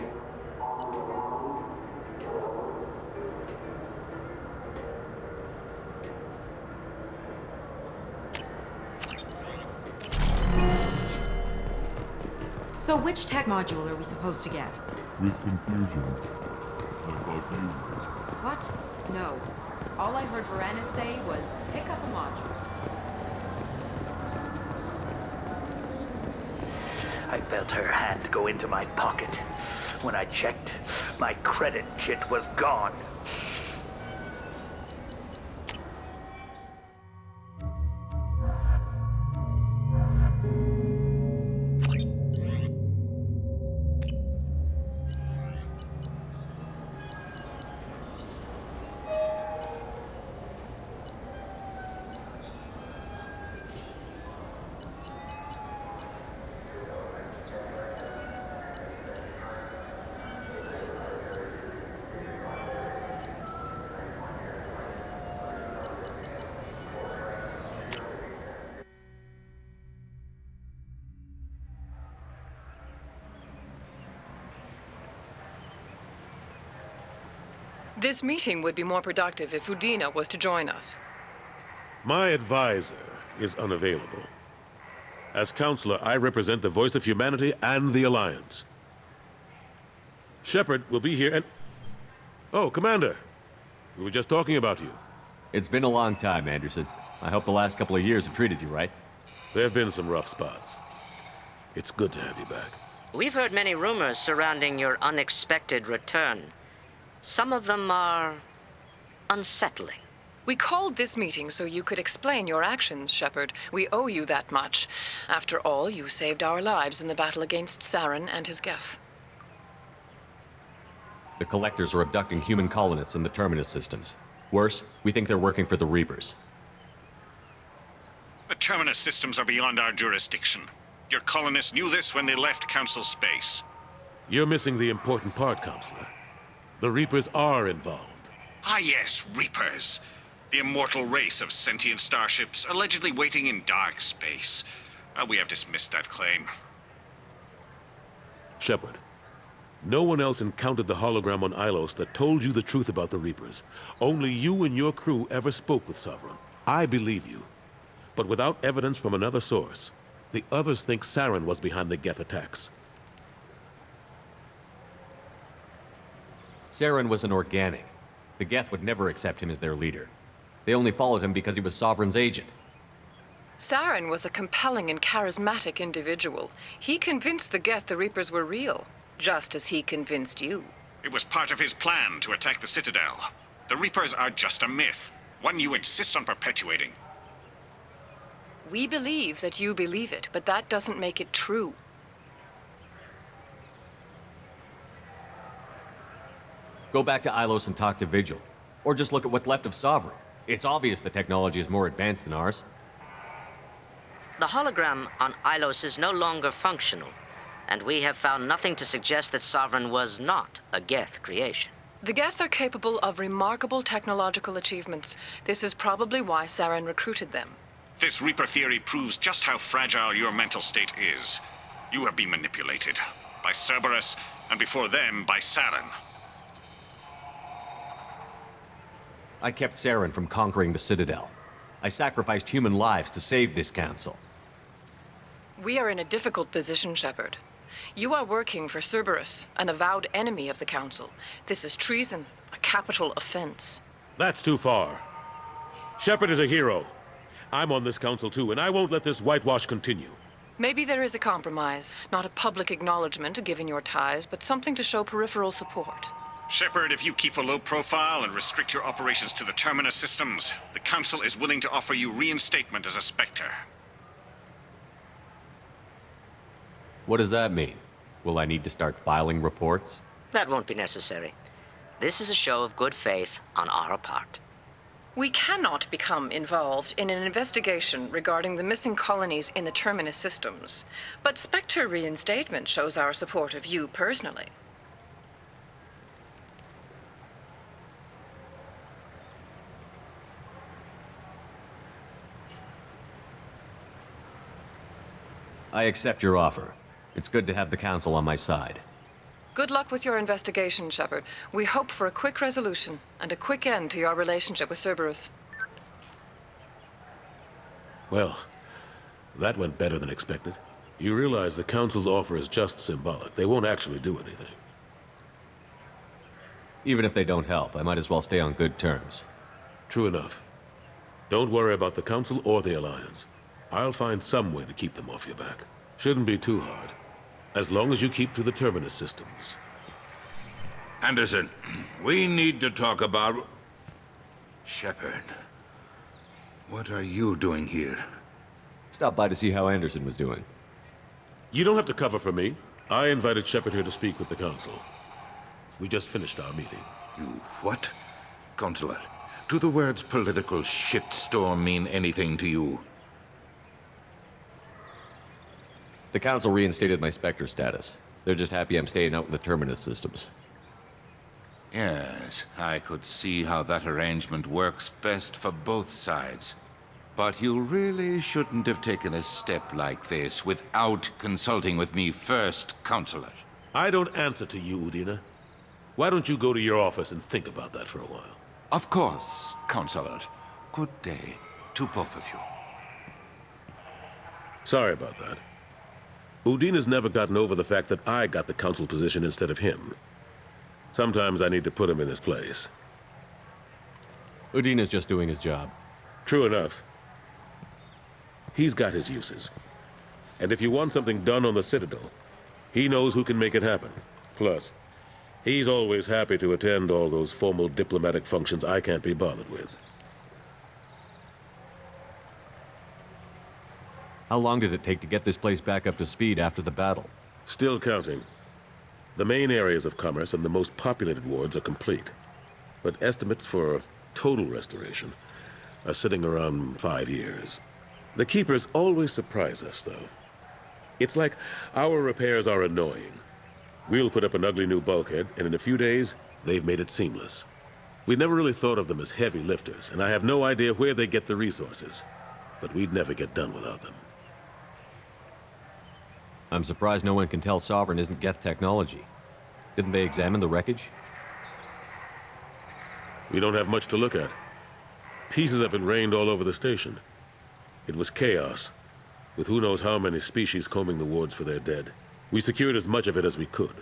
So which tech module are we supposed to get? With confusion. I thought you would. What? No. All I heard Varanus say was pick up a module. I felt her hand go into my pocket. When I checked, my credit chit was gone. This meeting would be more productive if Udina was to join us. My advisor is unavailable. As counselor, I represent the voice of humanity and the Alliance. Shepard will be here and... Oh, Commander. We were just talking about you. It's been a long time, Anderson. I hope the last couple of years have treated you right. There have been some rough spots. It's good to have you back. We've heard many rumors surrounding your unexpected return. Some of them are unsettling. We called this meeting so you could explain your actions, Shepard. We owe you that much. After all, you saved our lives in the battle against Saren and his Geth. The Collectors are abducting human colonists in the Terminus systems. Worse, we think they're working for the Reapers. The Terminus systems are beyond our jurisdiction. Your colonists knew this when they left Council space. You're missing the important part, Counselor. The Reapers are involved. Ah yes, Reapers. The immortal race of sentient starships allegedly waiting in dark space. We have dismissed that claim. Shepard, no one else encountered the hologram on Ilos that told you the truth about the Reapers. Only you and your crew ever spoke with Sovereign. I believe you. But without evidence from another source, the others think Saren was behind the Geth attacks. Saren was an organic. The Geth would never accept him as their leader. They only followed him because he was Sovereign's agent. Saren was a compelling and charismatic individual. He convinced the Geth the Reapers were real, just as he convinced you. It was part of his plan to attack the Citadel. The Reapers are just a myth, one you insist on perpetuating. We believe that you believe it, but that doesn't make it true. Go back to Ilos and talk to Vigil. Or just look at what's left of Sovereign. It's obvious the technology is more advanced than ours. The hologram on Ilos is no longer functional, and we have found nothing to suggest that Sovereign was not a Geth creation. The Geth are capable of remarkable technological achievements. This is probably why Saren recruited them. This Reaper theory proves just how fragile your mental state is. You have been manipulated. By Cerberus, and before them, by Saren. I kept Saren from conquering the Citadel. I sacrificed human lives to save this council. We are in a difficult position, Shepard. You are working for Cerberus, an avowed enemy of the Council. This is treason, a capital offense. That's too far. Shepard is a hero. I'm on this council too, and I won't let this whitewash continue. Maybe there is a compromise. Not a public acknowledgement given your ties, but something to show peripheral support. Shepard, if you keep a low profile and restrict your operations to the Terminus systems, the Council is willing to offer you reinstatement as a Spectre. What does that mean? Will I need to start filing reports? That won't be necessary. This is a show of good faith on our part. We cannot become involved in an investigation regarding the missing colonies in the Terminus systems, but Spectre reinstatement shows our support of you personally. I accept your offer. It's good to have the Council on my side. Good luck with your investigation, Shepard. We hope for a quick resolution and a quick end to your relationship with Cerberus. Well, that went better than expected. You realize the Council's offer is just symbolic. They won't actually do anything. Even if they don't help, I might as well stay on good terms. True enough. Don't worry about the Council or the Alliance. I'll find some way to keep them off your back. Shouldn't be too hard. As long as you keep to the Terminus systems. Anderson, we need to talk about... Shepard. What are you doing here? Stop by to see how Anderson was doing. You don't have to cover for me. I invited Shepard here to speak with the Council. We just finished our meeting. You what? Counselor, do the words political shitstorm mean anything to you? The Council reinstated my Spectre status. They're just happy I'm staying out in the Terminus systems. Yes, I could see how that arrangement works best for both sides. But you really shouldn't have taken a step like this without consulting with me first, Counselor. I don't answer to you, Udina. Why don't you go to your office and think about that for a while? Of course, Counselor. Good day to both of you. Sorry about that. Udina's never gotten over the fact that I got the Council position instead of him. Sometimes I need to put him in his place. Udina's just doing his job. True enough. He's got his uses. And if you want something done on the Citadel, he knows who can make it happen. Plus, he's always happy to attend all those formal diplomatic functions I can't be bothered with. How long did it take to get this place back up to speed after the battle? Still counting. The main areas of commerce and the most populated wards are complete. But estimates for total restoration are sitting around 5 years. The Keepers always surprise us, though. It's like our repairs are annoying, We'll put up an ugly new bulkhead, and in a few days, they've made it seamless. We never really thought of them as heavy lifters, and I have no idea where they get the resources. But we'd never get done without them. I'm surprised no one can tell Sovereign isn't Geth technology. Didn't they examine the wreckage? We don't have much to look at. Pieces of it rained all over the station. It was chaos, with who knows how many species combing the wards for their dead. We secured as much of it as we could.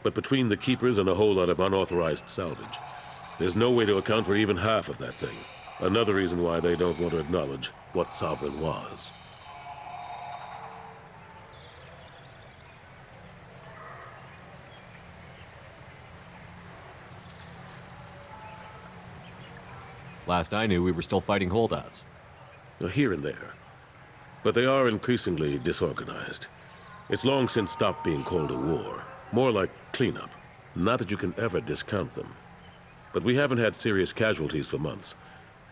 But between the Keepers and a whole lot of unauthorized salvage, there's no way to account for even half of that thing. Another reason why they don't want to acknowledge what Sovereign was. Last I knew, we were still fighting holdouts. Here and there. But they are increasingly disorganized. It's long since stopped being called a war. More like cleanup. Not that you can ever discount them. But we haven't had serious casualties for months.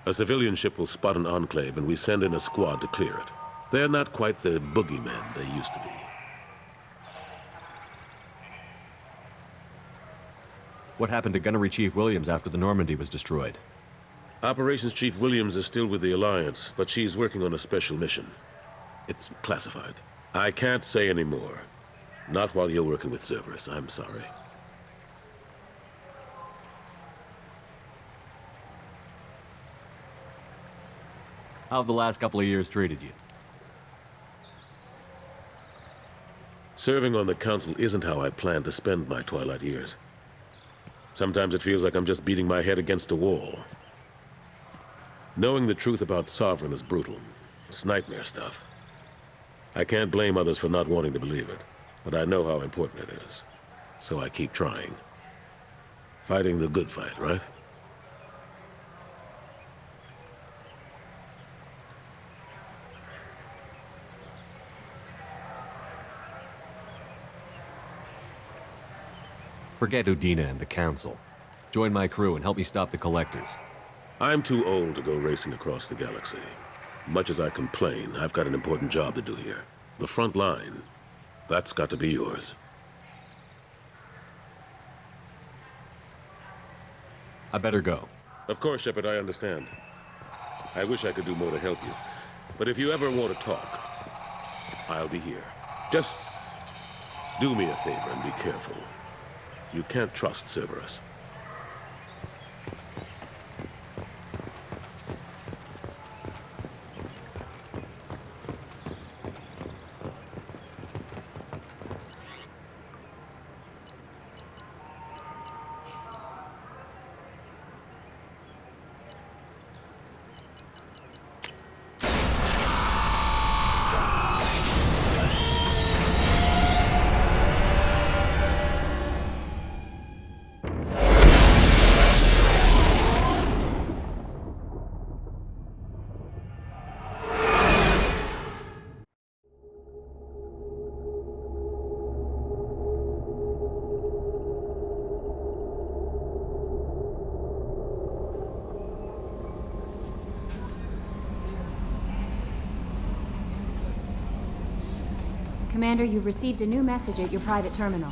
A civilian ship will spot an enclave and we send in a squad to clear it. They're not quite the boogeymen they used to be. What happened to Gunnery Chief Williams after the Normandy was destroyed? Operations Chief Williams is still with the Alliance, but she's working on a special mission. It's classified. I can't say any more. Not while you're working with Cerberus, I'm sorry. How have the last couple of years treated you? Serving on the Council isn't how I plan to spend my twilight years. Sometimes it feels like I'm just beating my head against a wall. Knowing the truth about Sovereign is brutal. It's nightmare stuff. I can't blame others for not wanting to believe it, but I know how important it is. So I keep trying. Fighting the good fight, right? Forget Udina and the Council. Join my crew and help me stop the Collectors. I'm too old to go racing across the galaxy. Much as I complain, I've got an important job to do here. The front line, that's got to be yours. I better go. Of course, Shepard, I understand. I wish I could do more to help you. But if you ever want to talk, I'll be here. Just do me a favor and be careful. You can't trust Cerberus. Commander, you've received a new message at your private terminal.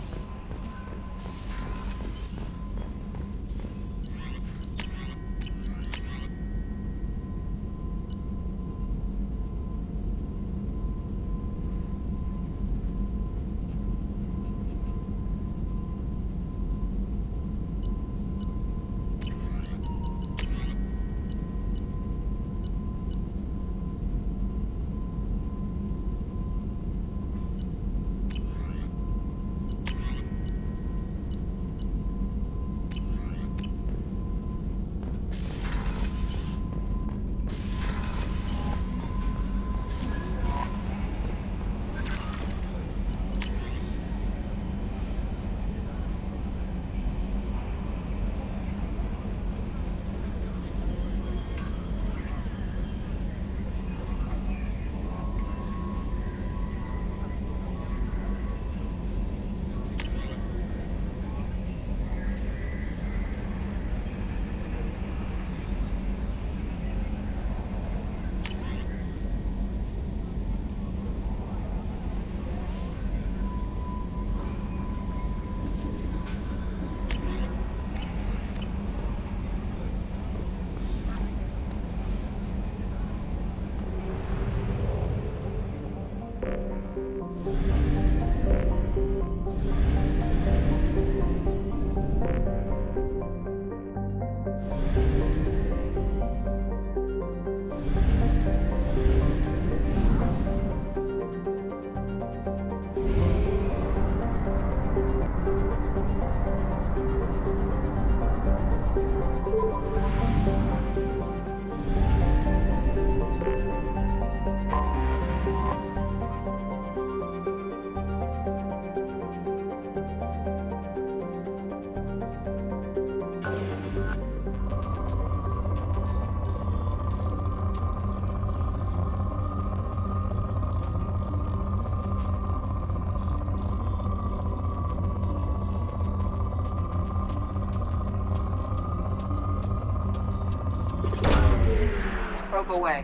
Probe away.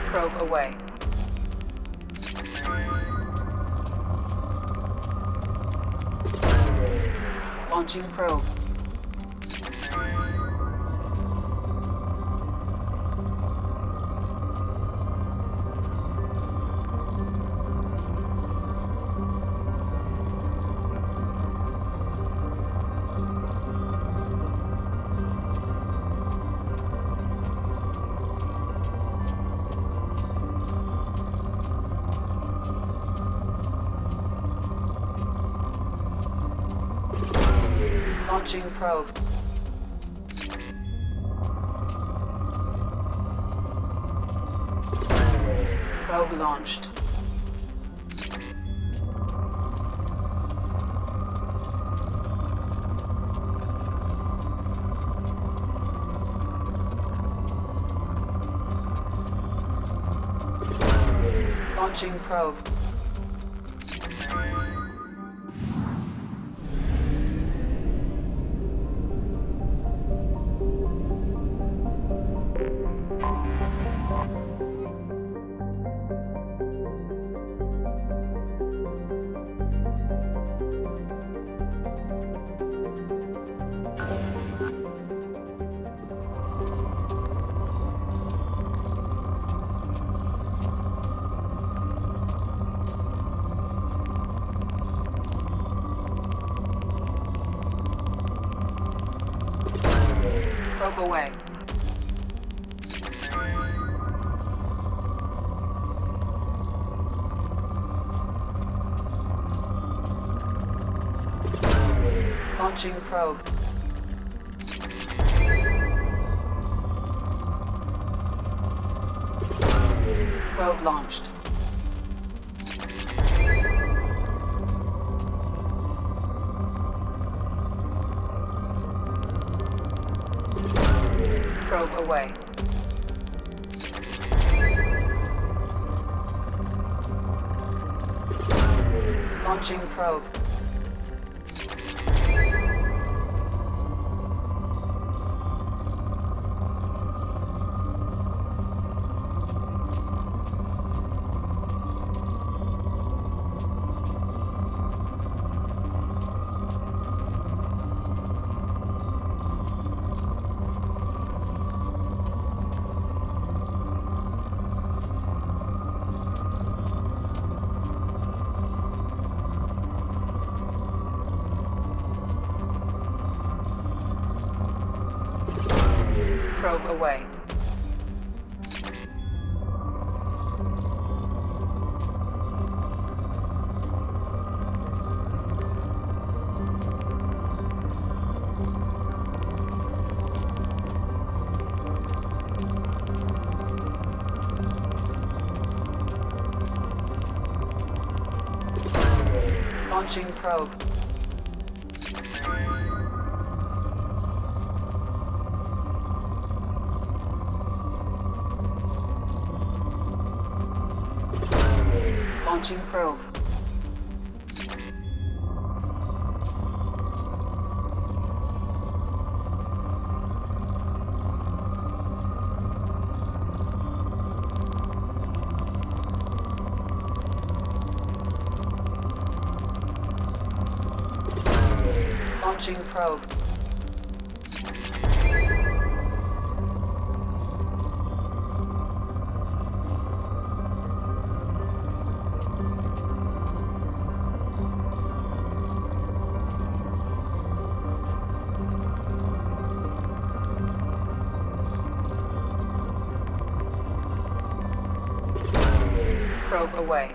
Probe away. Launching probe. Launching probe. Probe launched. Launching probe. Probe away. Launching probe. Probe launched. Probe away. Launching probe. Probe away. Launching probe. Launching probe. Launching probe. Probe away.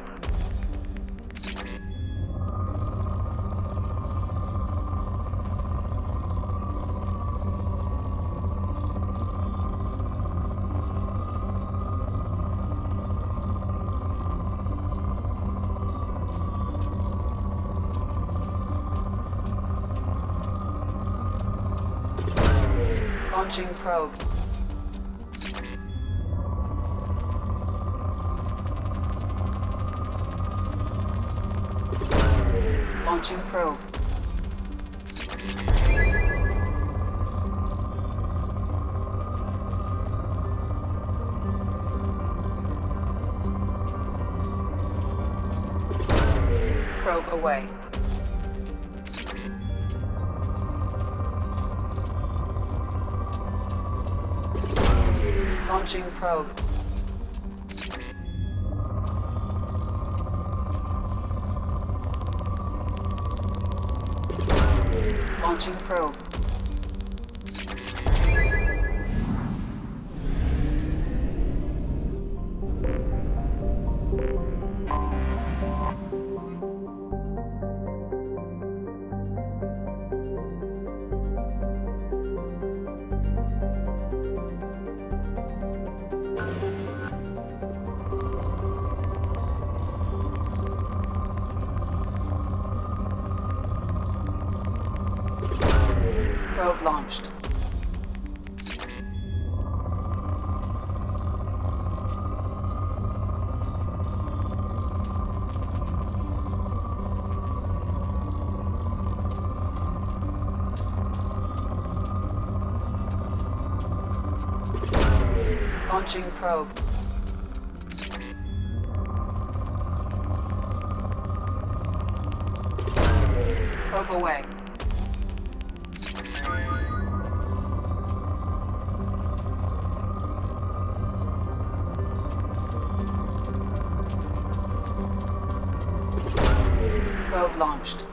Launching probe. Launching probe. Probe away. Launching probe. Launching probe. Probe launched. Launching probe. Probe away. Probe launched.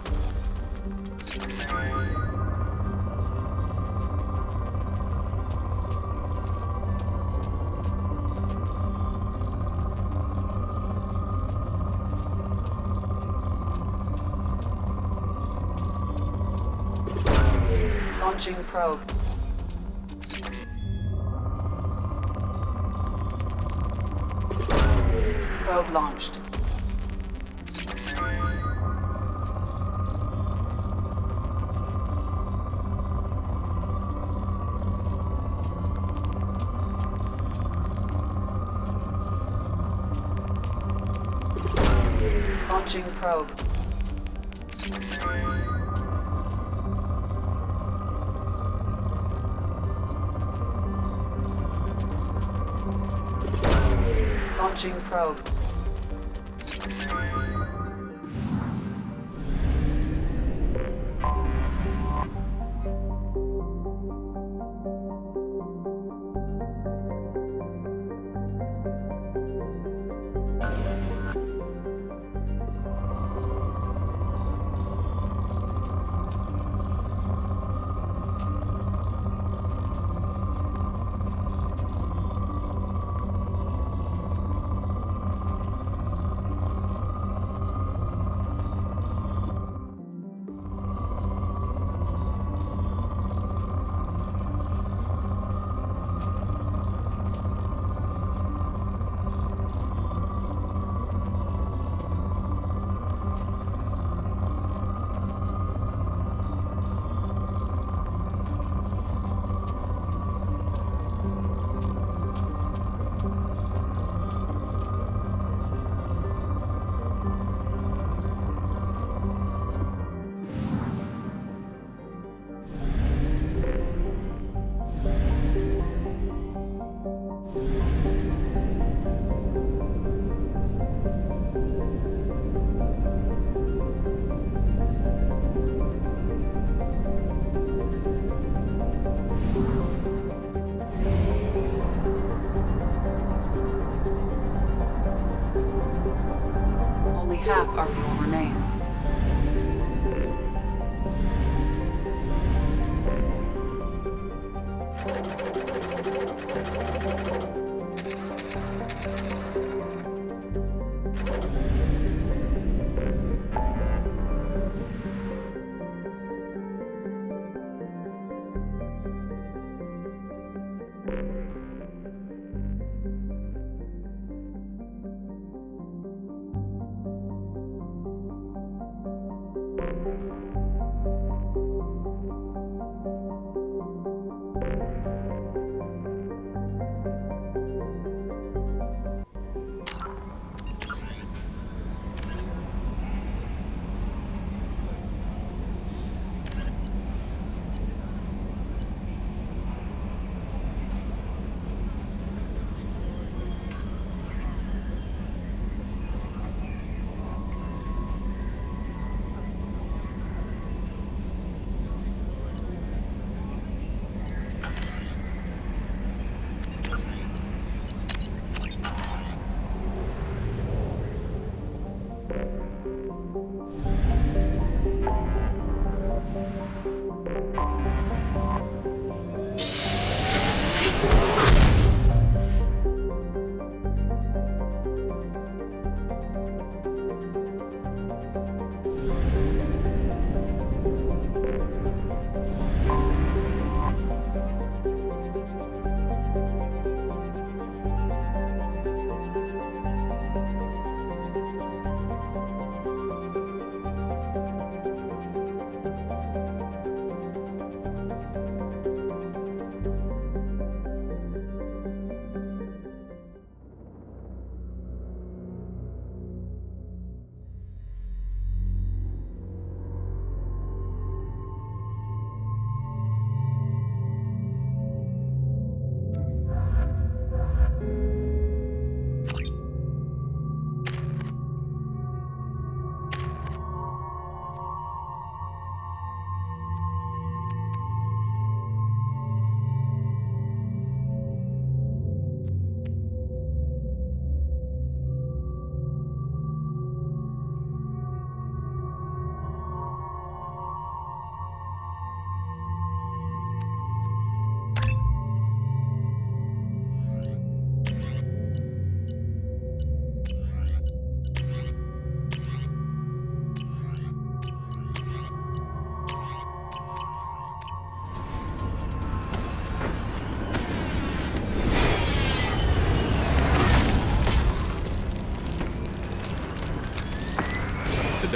Launching probe. Probe launched. Launching probe. Launching probe. Half our fuel remains.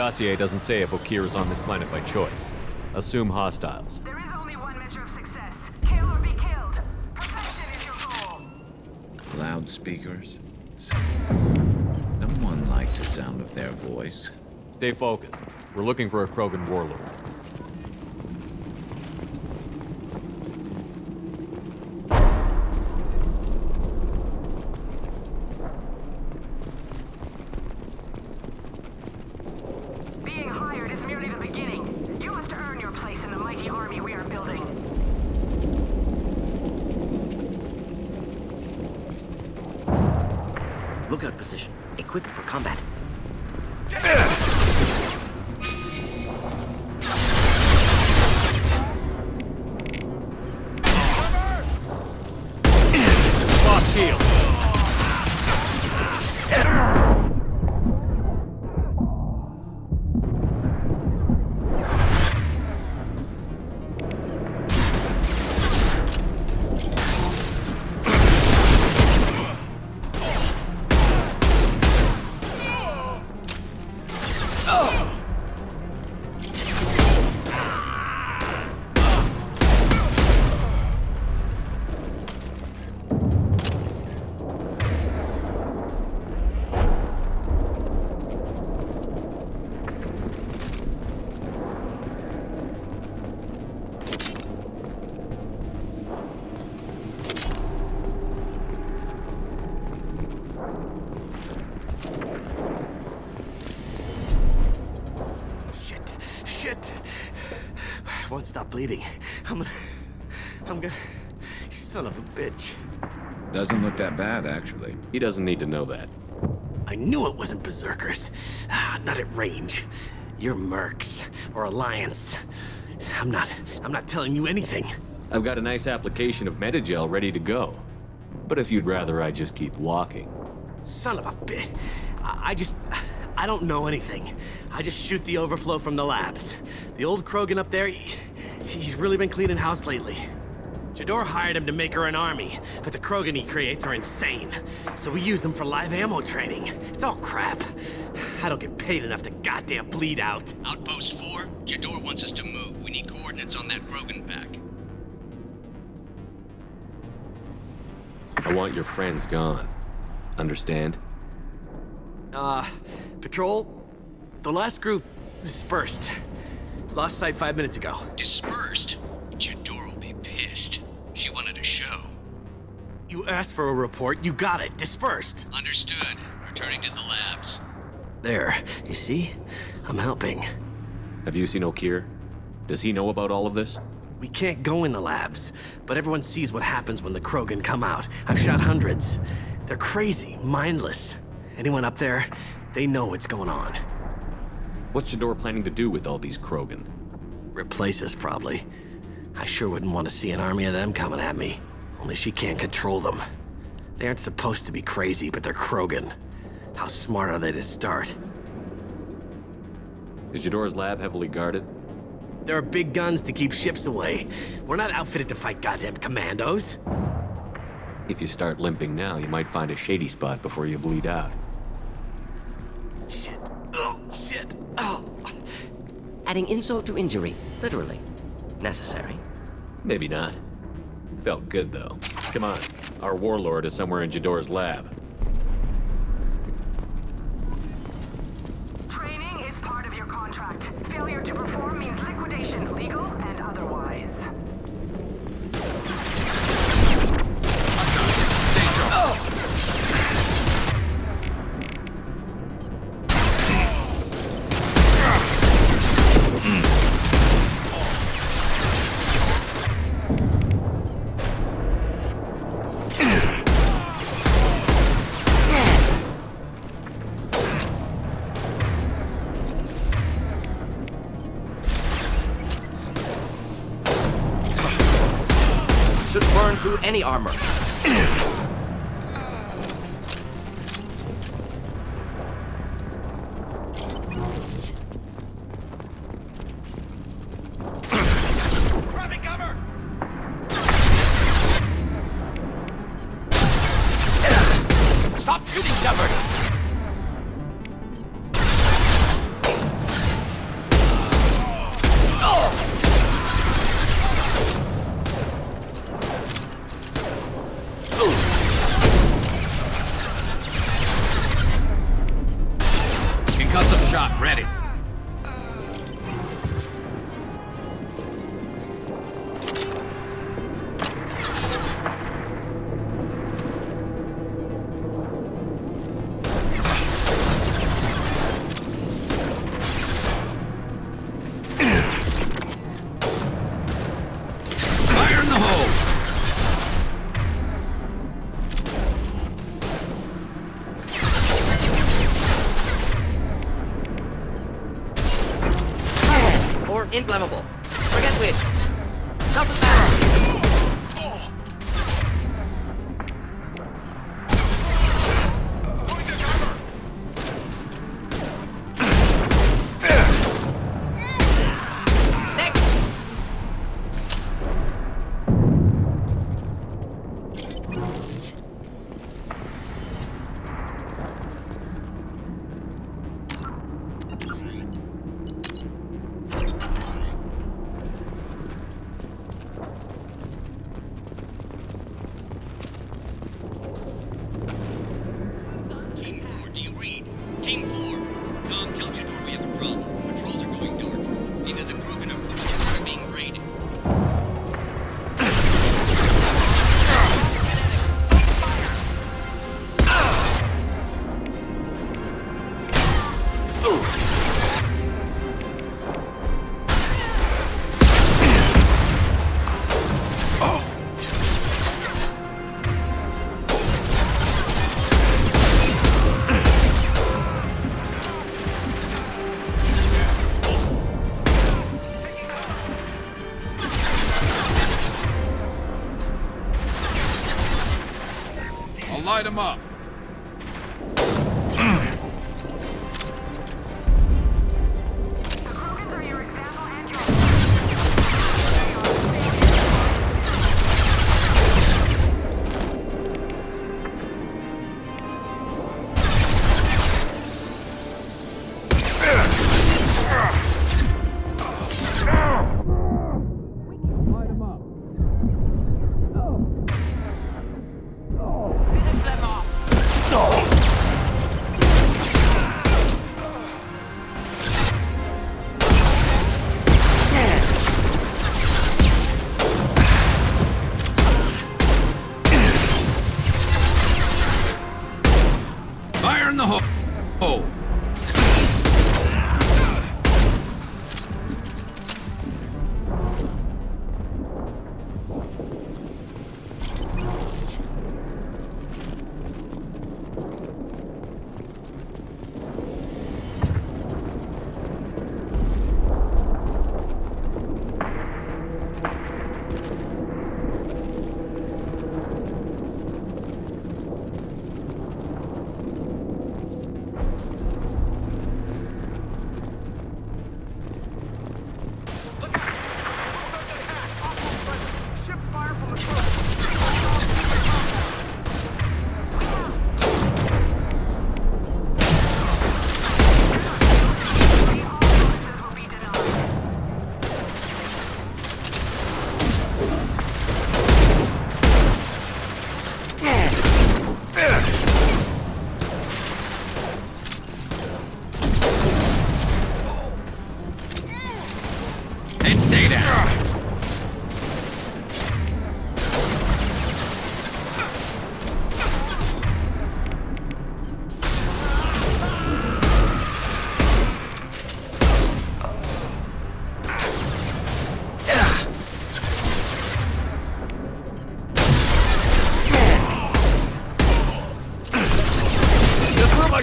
dossier doesn't say if Okir is on this planet by choice. Assume hostiles. There is only one measure of success. Kill or be killed. Perfection is your goal. Loudspeakers? No one likes the sound of their voice. Stay focused. We're looking for a Krogan warlord. Being hired is merely the beginning. You must earn your place in the mighty army we are building. Lookout position. Equipped for combat. Lost shield. Won't stop bleeding. I'm gonna... Son of a bitch. Doesn't look that bad, actually. He doesn't need to know that. I knew it wasn't berserkers. Not at range. You're mercs or Alliance. I'm not telling you anything. I've got a nice application of Metagel ready to go. But if you'd rather I just keep walking. Son of a bitch. I don't know anything. I just shoot the overflow from the labs. The old Krogan up there, he's really been cleaning house lately. Jador hired him to make her an army, but the Krogan he creates are insane. So we use them for live ammo training. It's all crap. I don't get paid enough to goddamn bleed out. Outpost 4, Jador wants us to move. We need coordinates on that Krogan pack. I want your friends gone. Understand? Patrol, the last group dispersed. Lost sight 5 minutes ago. Dispersed? Jador will be pissed. She wanted a show. You asked for a report, you got it. Dispersed. Understood. Returning to the labs. There, you see? I'm helping. Have you seen Okir? Does he know about all of this? We can't go in the labs, but everyone sees what happens when the Krogan come out. I've shot hundreds. They're crazy, mindless. Anyone up there, they know what's going on. What's Jador planning to do with all these Krogan? Replace us, probably. I sure wouldn't want to see an army of them coming at me. Only she can't control them. They aren't supposed to be crazy, but they're Krogan. How smart are they to start? Is Jador's lab heavily guarded? There are big guns to keep ships away. We're not outfitted to fight goddamn commandos. If you start limping now, you might find a shady spot before you bleed out. Shit. Oh, shit. Oh. Adding insult to injury, literally. Necessary. Maybe not. Felt good, though. Come on. Our warlord is somewhere in Jador's lab. Training is part of your contract. Failure to perform means liquidation, legal and otherwise. Should burn through any armor. Stop shooting, Shepard! Inflammable. Forget which. Doesn't matter. Light him up. Fire in the hole.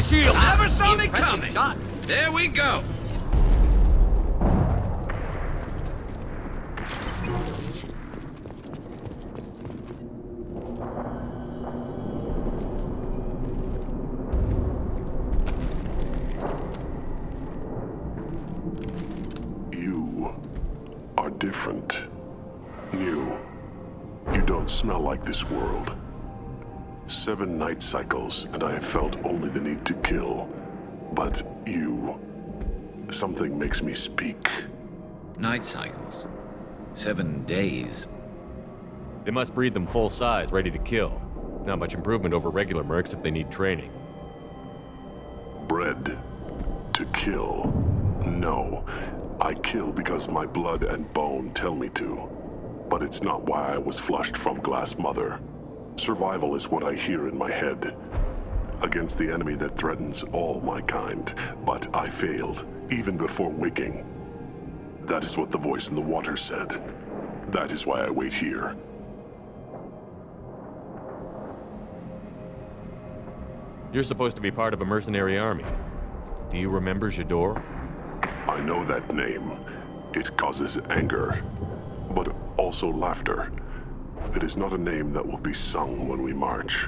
shield! Never saw me Impressive coming! shot. There we go! You are different. New. You don't smell like this world. 7 night cycles, and I have felt only the need to kill. But you... something makes me speak. Night cycles. 7 days. They must breed them full size, ready to kill. Not much improvement over regular mercs if they need training. Bred to kill. No. I kill because my blood and bone tell me to. But it's not why I was flushed from Glass Mother. Survival is what I hear in my head. Against the enemy that threatens all my kind. But I failed, even before waking. That is what the voice in the water said. That is why I wait here. You're supposed to be part of a mercenary army. Do you remember Jador? I know that name. It causes anger, but also laughter. It is not a name that will be sung when we march.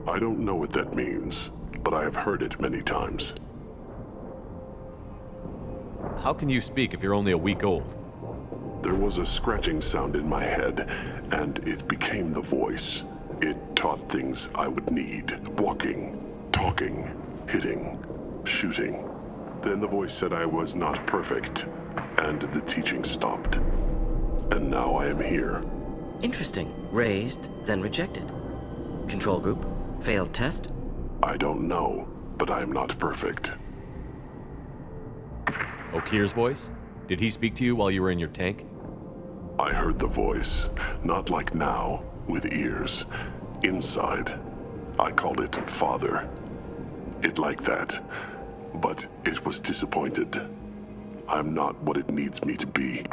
I don't know what that means, but I have heard it many times. How can you speak if you're only a week old? There was a scratching sound in my head, and it became the voice. It taught things I would need. Walking, talking, hitting, shooting. Then the voice said I was not perfect, and the teaching stopped. And now I am here. Interesting. Raised, then rejected. Control group? Failed test? I don't know, but I am not perfect. Okir's voice? Did he speak to you while you were in your tank? I heard the voice, not like now, with ears. Inside. I called it Father. It liked that, but it was disappointed. I'm not what it needs me to be.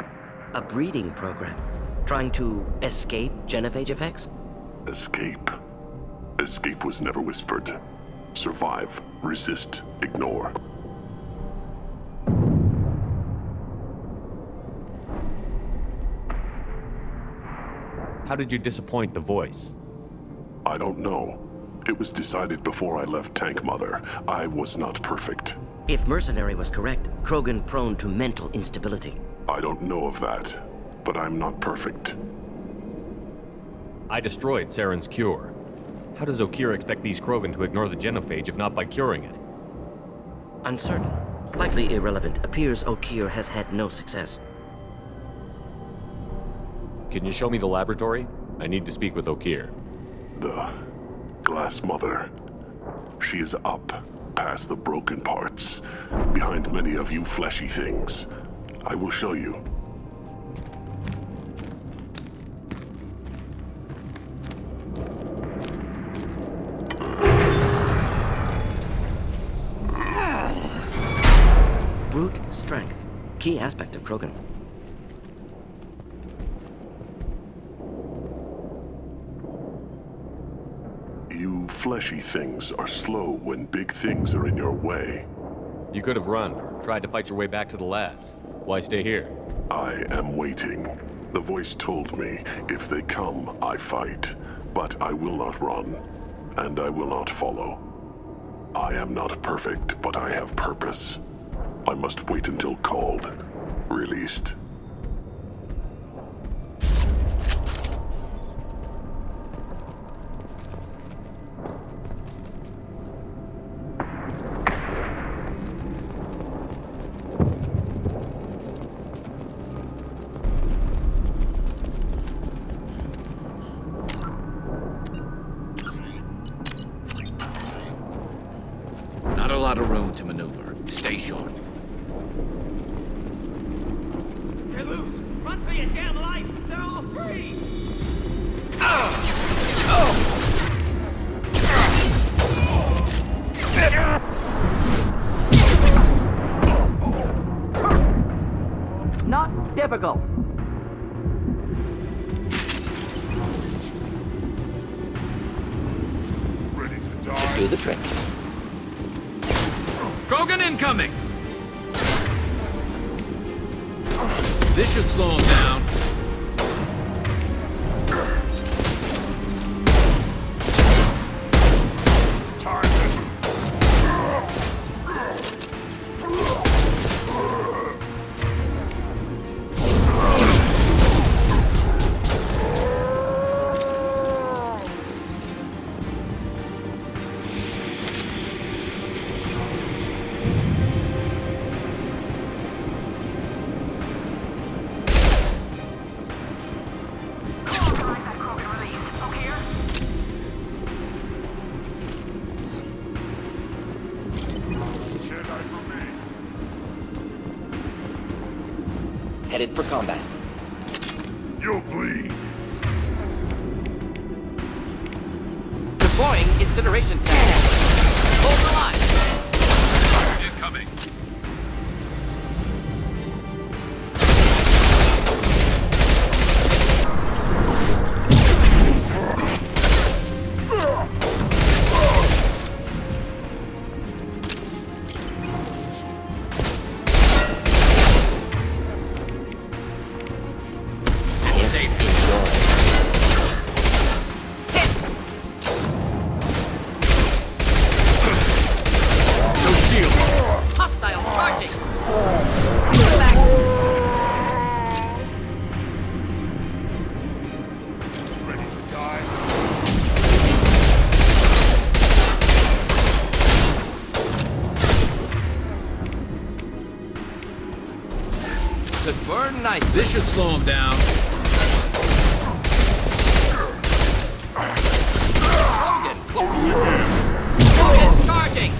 A breeding program? Trying to escape genophage effects? Escape. Escape was never whispered. Survive, resist, ignore. How did you disappoint the voice? I don't know. It was decided before I left Tank Mother. I was not perfect. If Mercenary was correct, Krogan prone to mental instability. I don't know of that, but I'm not perfect. I destroyed Saren's cure. How does Okir expect these Krogan to ignore the genophage if not by curing it? Uncertain. Likely irrelevant. Appears Okir has had no success. Can you show me the laboratory? I need to speak with Okir. The Glass Mother. She is up, past the broken parts, behind many of you fleshy things. I will show you. Brute strength. Key aspect of Krogan. You fleshy things are slow when big things are in your way. You could have run, or tried to fight your way back to the labs. Why stay here? I am waiting. The voice told me, if they come, I fight. But I will not run, and I will not follow. I am not perfect, but I have purpose. I must wait until called, released. Not a lot of room to maneuver. Stay short. They're loose! Run for your damn life! They're all free! Not difficult. Should do the trick. Krogan incoming! This should slow him down. Headed for combat. You'll bleed. Deploying incineration tank. Hold the line. Incoming. burn nice. This should slow him down. Logan, charging!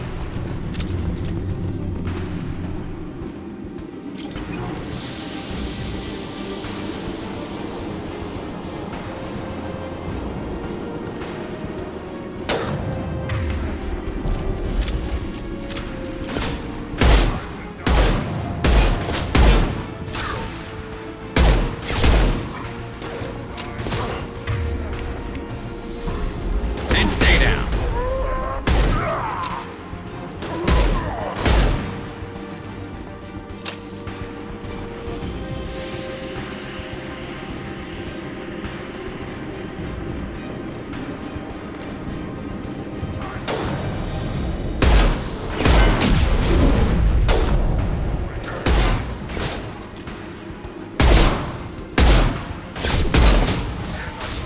And stay down.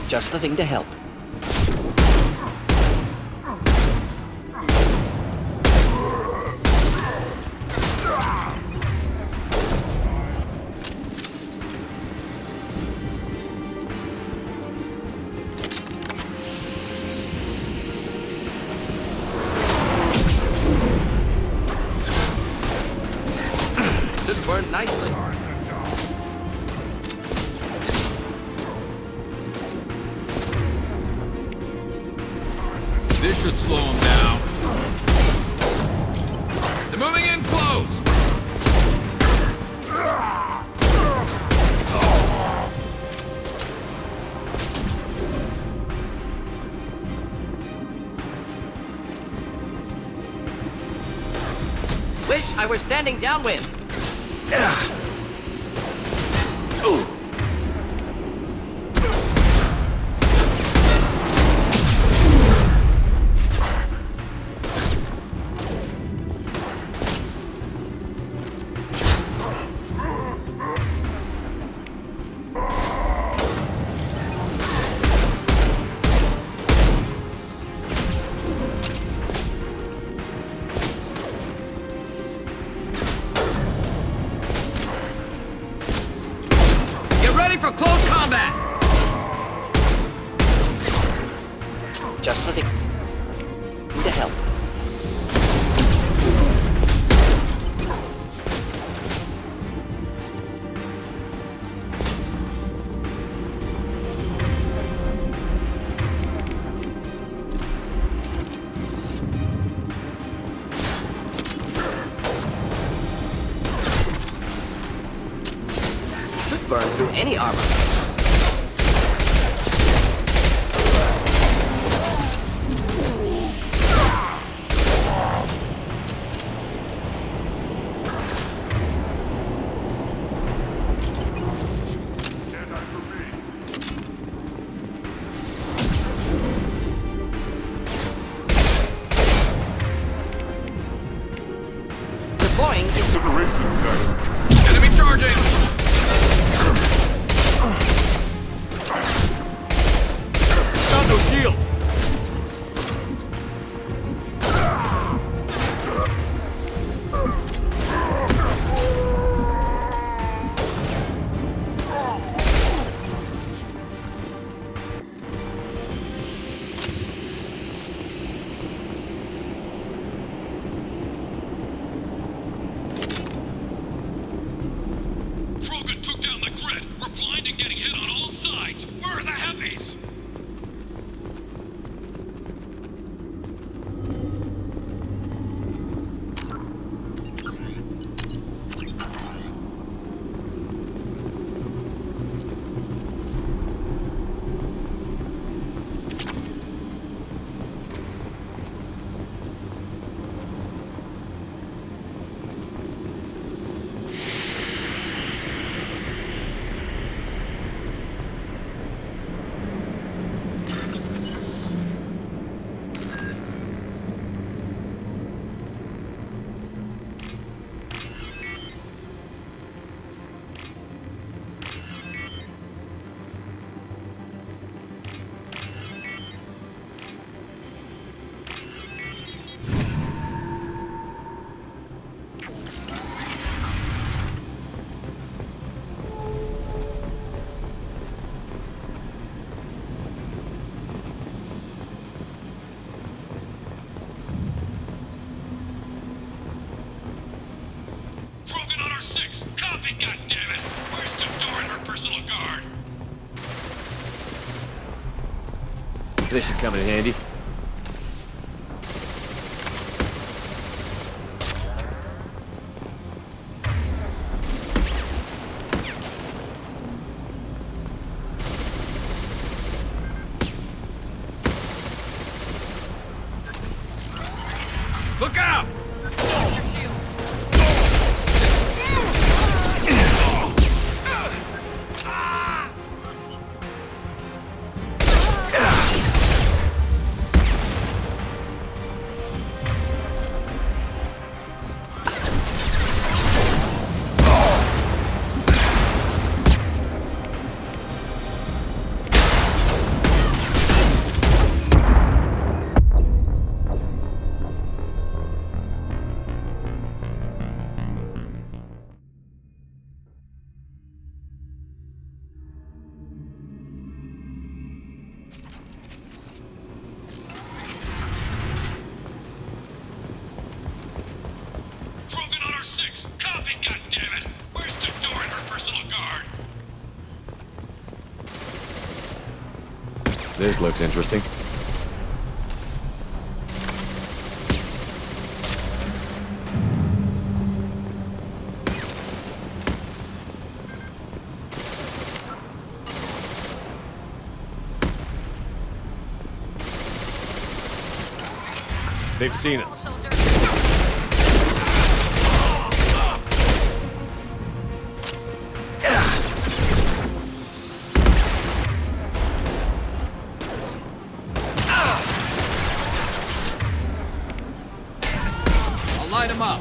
Just the thing to help. Should burn nicely. This should slow him down. They're moving in close. Wish I were standing downwind. For close combat! Just the thing to help. Should burn through any armor. Deploying Enemy charging! Got no shield! Krogan took down the grid. We're blind and getting hit on all sides. Where are the heavies? This should come in handy. Look out! This looks interesting. They've seen us. Light him up.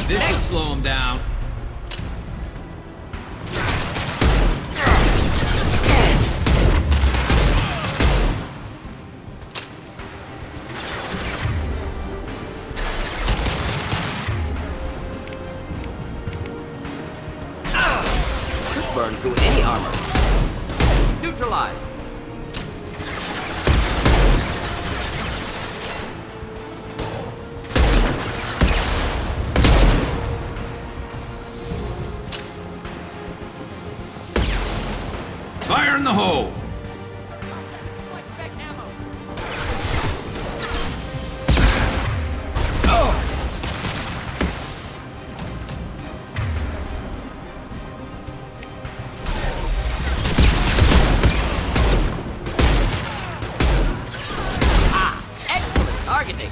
This should slow him down. Could burn through any armor. Neutralized. Fire in the hole! Ah, excellent targeting.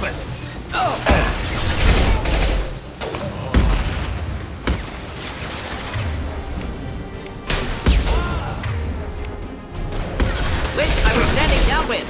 weapon! Wait, I was standing downwind!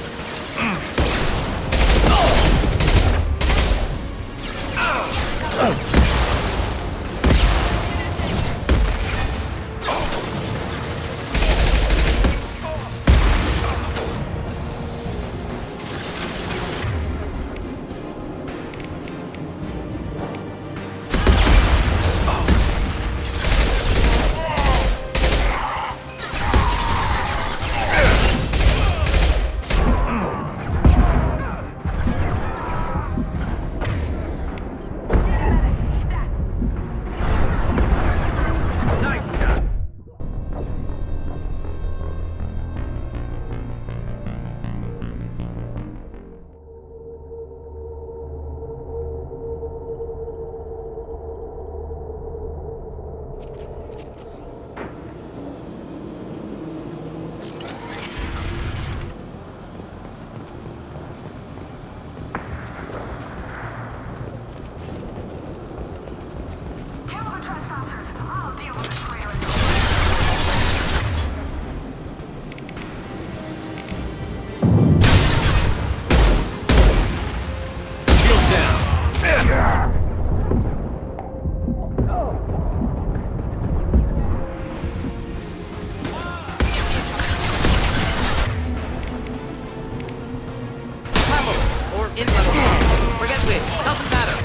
Forget which. Doesn't matter.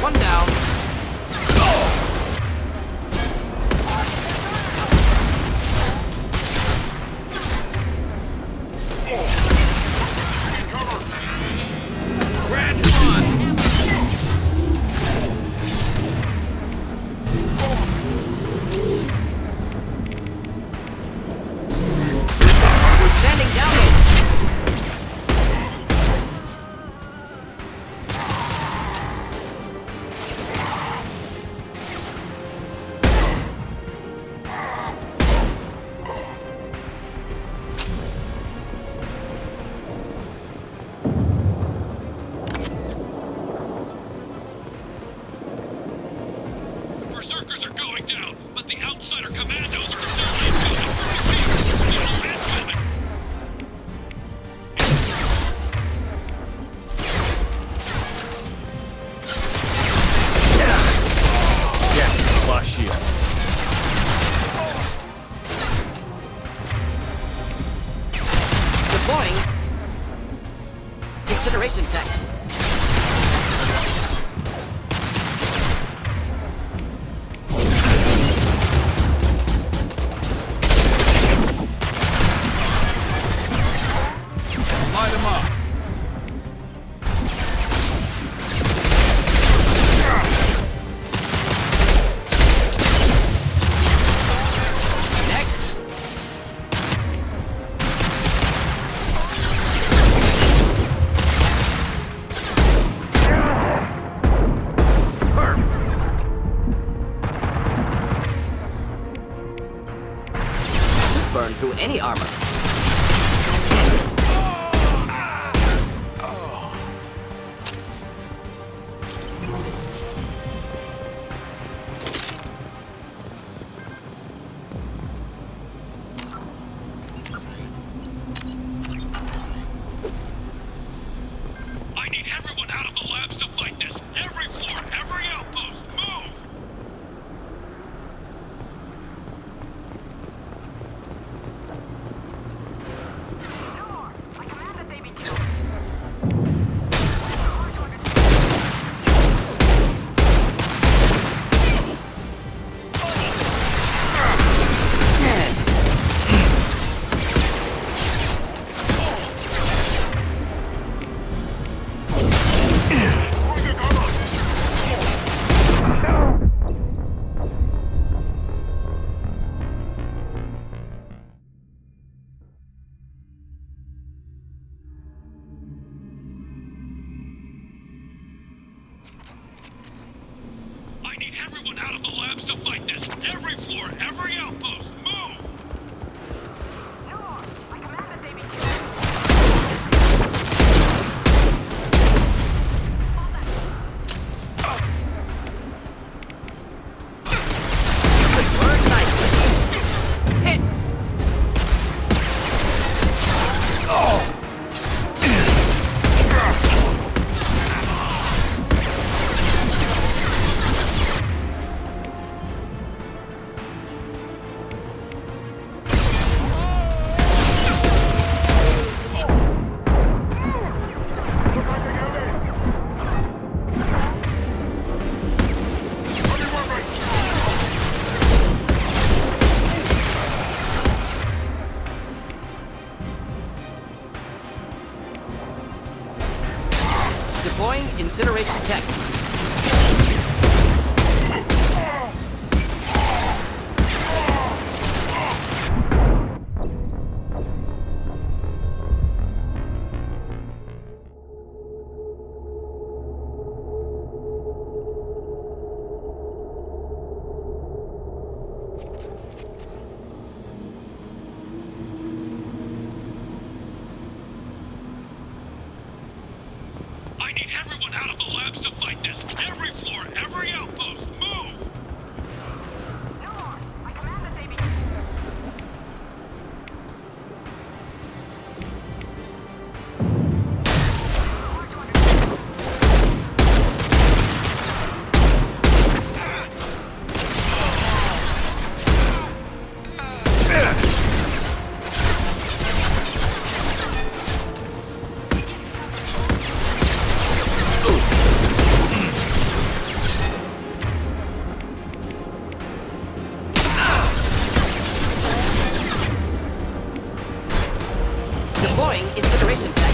One down. Berserkers are going down, but the outsider commandos are still incoming. Yeah, boss shield. Deploying. Incineration tech. Light him up. Burn through any armor. floor, every outpost, move! Deploying incineration tech. I need everyone out of the labs to fight this. Every floor, every outpost, move! Deploying incineration tech.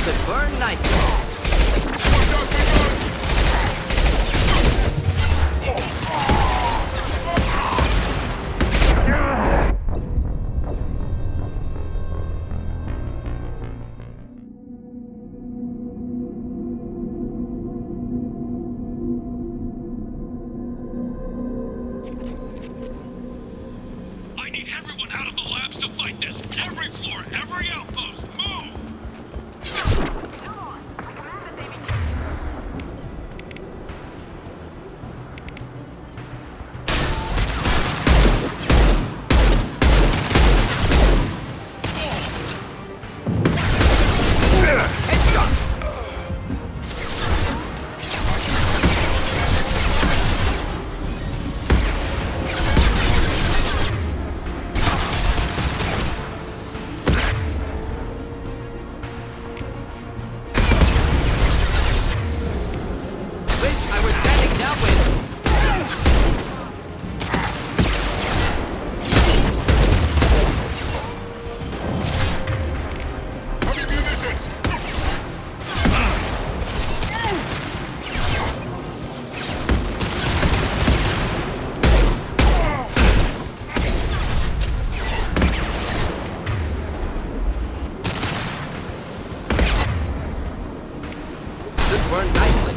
Could burn nicely. I need everyone out of the labs to fight this. Every floor, every outpost, move! Burn nicely.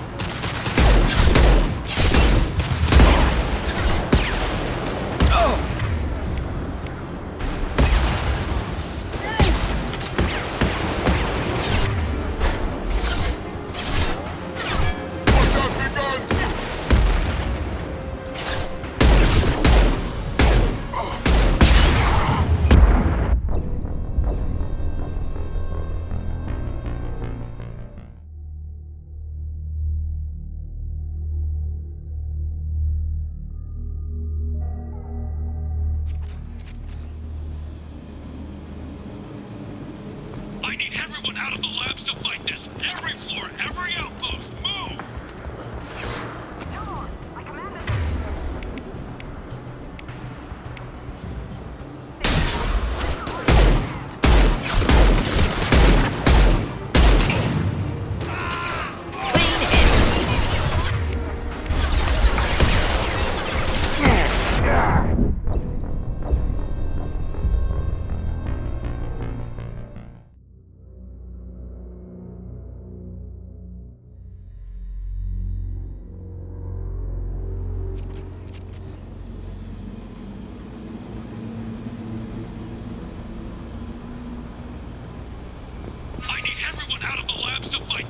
I need everyone out of the labs to fight this. Every floor, every outpost, move!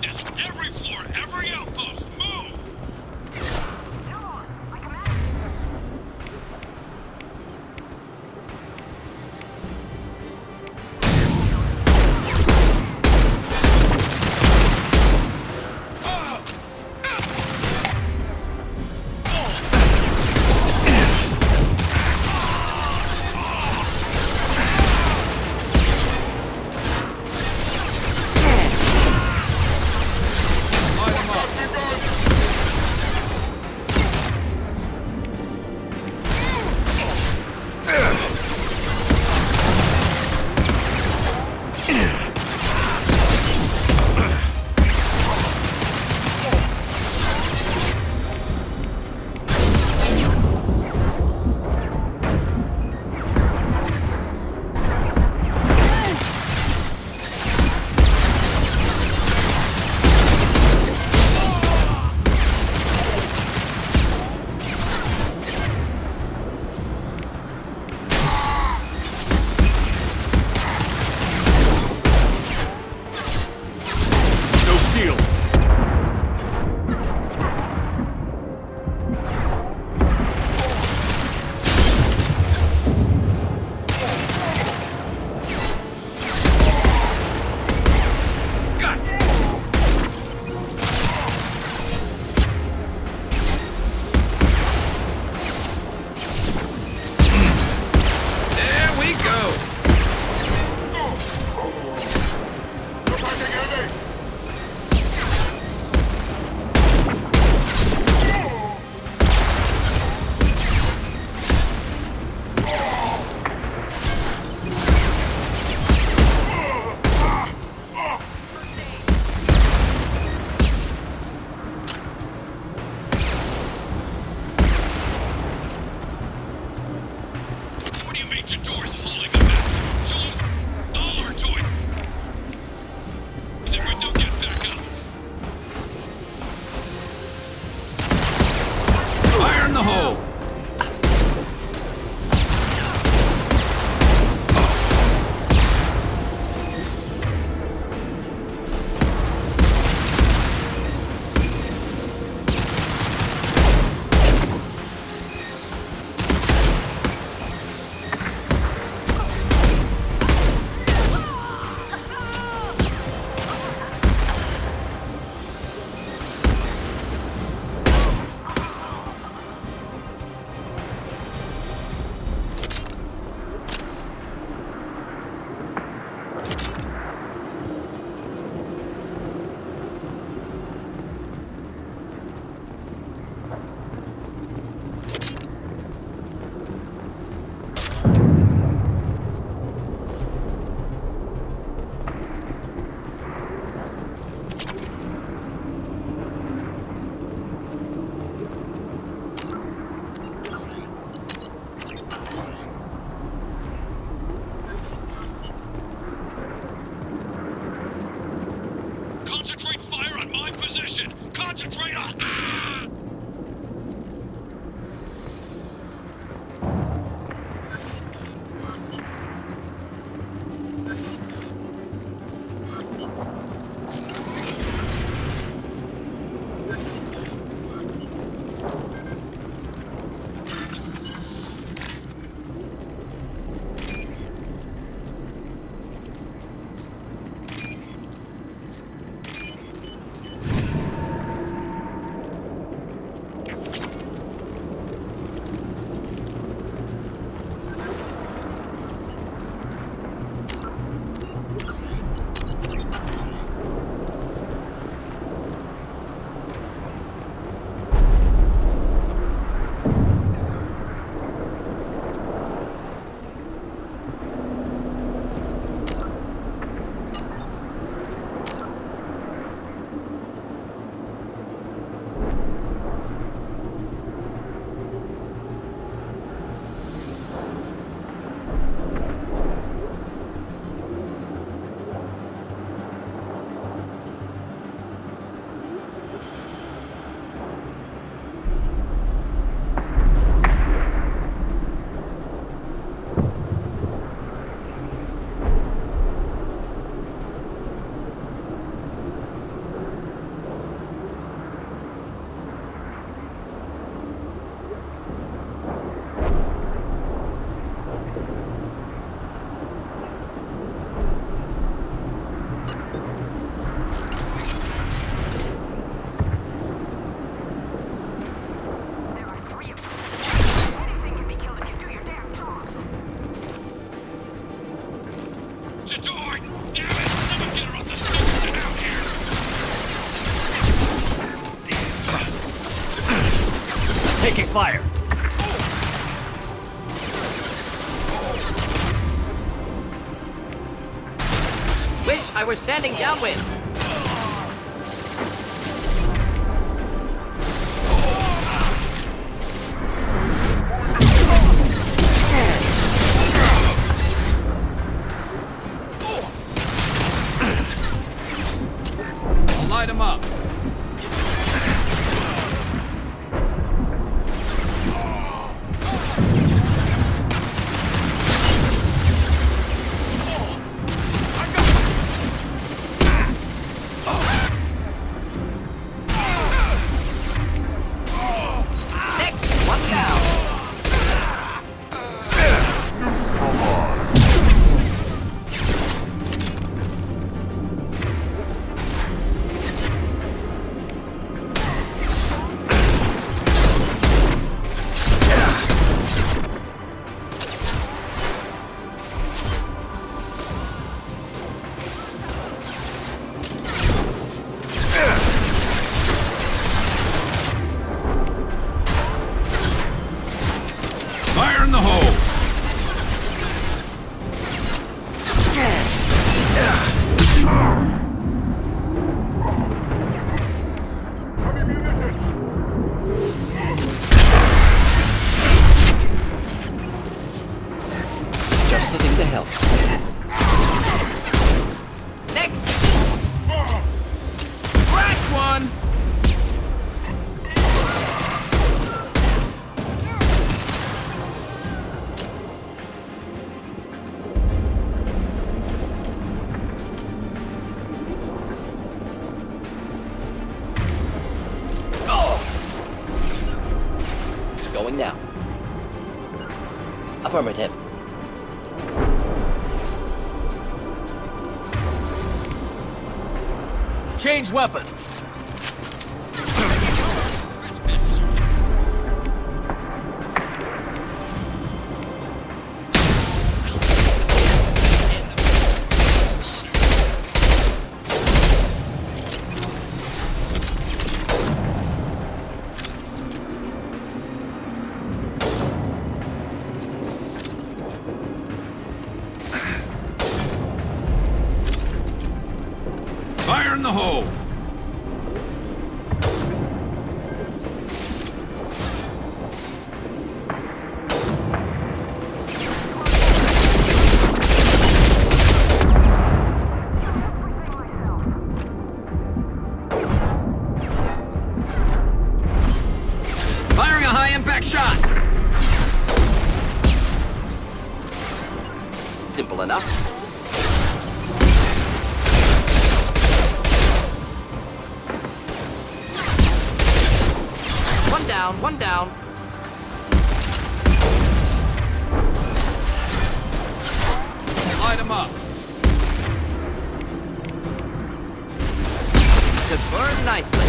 darkness! Every floor, every outpost, move! Concentrate on... Ah! Jador! Damn it! Someone get her off the stick and out here! Taking fire! Wish I were standing downwind. I'll light him up. Fire in the hole! Just the thing to help. Next! Scratch one! Going now. Affirmative. Change weapon. Fire in the hole! Firing a high-impact shot. Simple enough. One down, one down. Light him up. To burn nicely.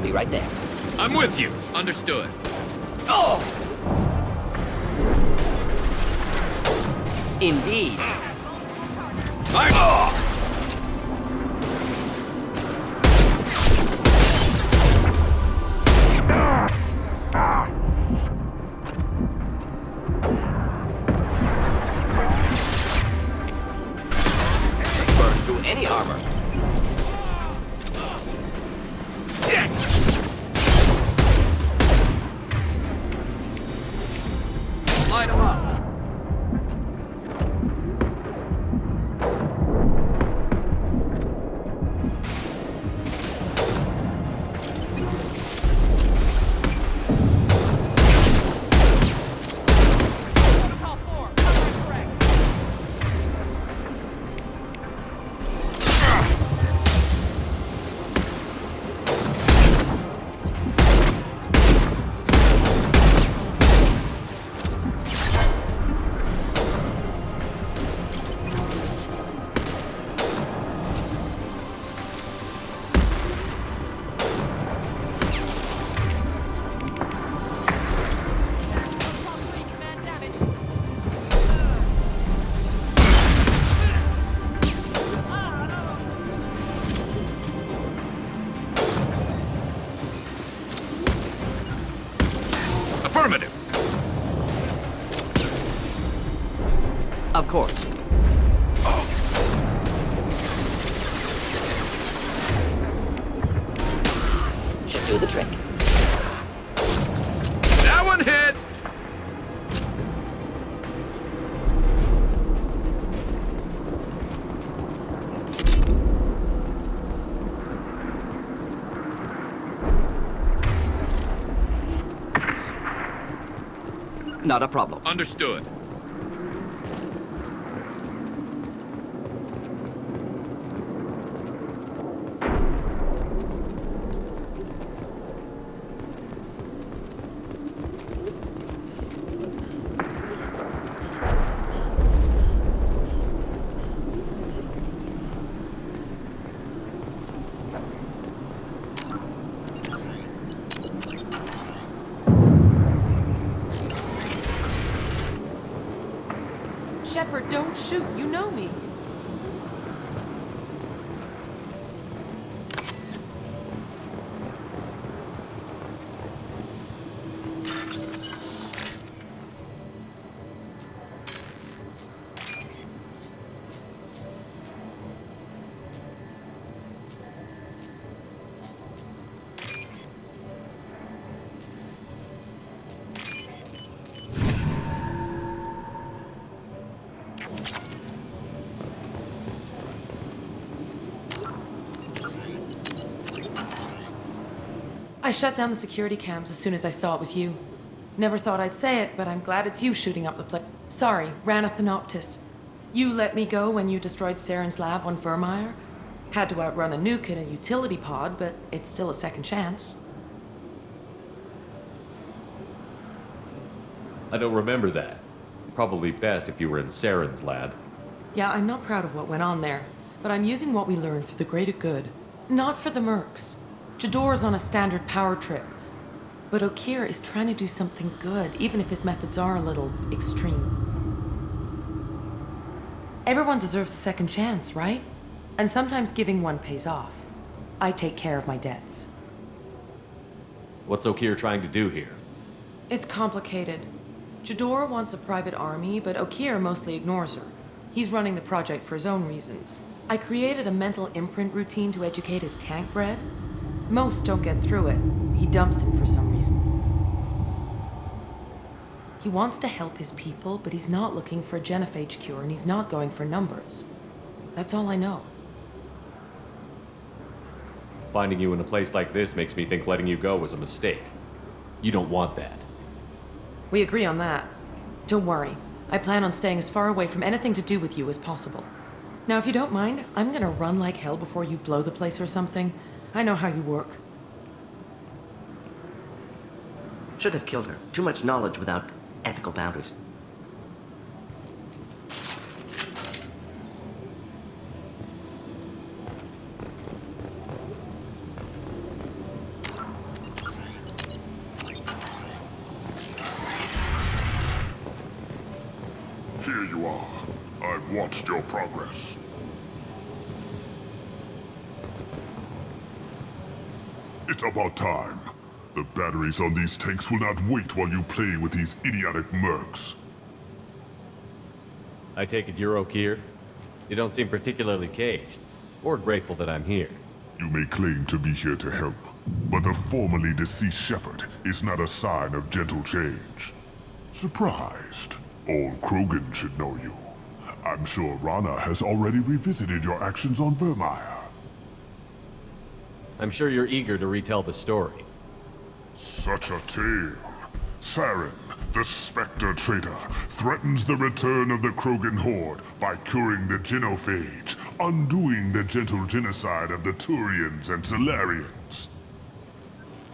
Be right there. I'm with you. Understood. Oh! Indeed. Fire! Oh! Burn through any armor. Light him up. do the trick. That one hit! Not a problem. Understood. Shepard, don't shoot. You know me. I shut down the security cams as soon as I saw it was you. Never thought I'd say it, but I'm glad it's you shooting up the place. Sorry, Ranathanoptis. You let me go when you destroyed Saren's lab on Vermeer. Had to outrun a nuke in a utility pod, but it's still a second chance. I don't remember that. Probably best if you were in Saren's lab. Yeah, I'm not proud of what went on there, but I'm using what we learned for the greater good. Not for the mercs. Jador's on a standard power trip, but Okeer is trying to do something good, even if his methods are a little extreme. Everyone deserves a second chance, right? And sometimes giving one pays off. I take care of my debts. What's Okeer trying to do here? It's complicated. Jador wants a private army, but Okeer mostly ignores her. He's running the project for his own reasons. I created a mental imprint routine to educate his tank bred. Most don't get through it. He dumps them for some reason. He wants to help his people, but he's not looking for a genophage cure, and he's not going for numbers. That's all I know. Finding you in a place like this makes me think letting you go was a mistake. You don't want that. We agree on that. Don't worry. I plan on staying as far away from anything to do with you as possible. Now, if you don't mind, I'm gonna run like hell before you blow the place or something. I know how you work. Should have killed her. Too much knowledge without ethical boundaries. Here you are. I've watched your progress. It's about time. The batteries on these tanks will not wait while you play with these idiotic mercs. I take it you're Okeer? You don't seem particularly caged, or grateful that I'm here. You may claim to be here to help, but the formerly deceased Shepard is not a sign of gentle change. Surprised? Old Krogan should know you. I'm sure Rana has already revisited your actions on Vermeer. I'm sure you're eager to retell the story. Such a tale. Saren, the Spectre traitor, threatens the return of the Krogan horde by curing the genophage, undoing the gentle genocide of the Turians and Solarians.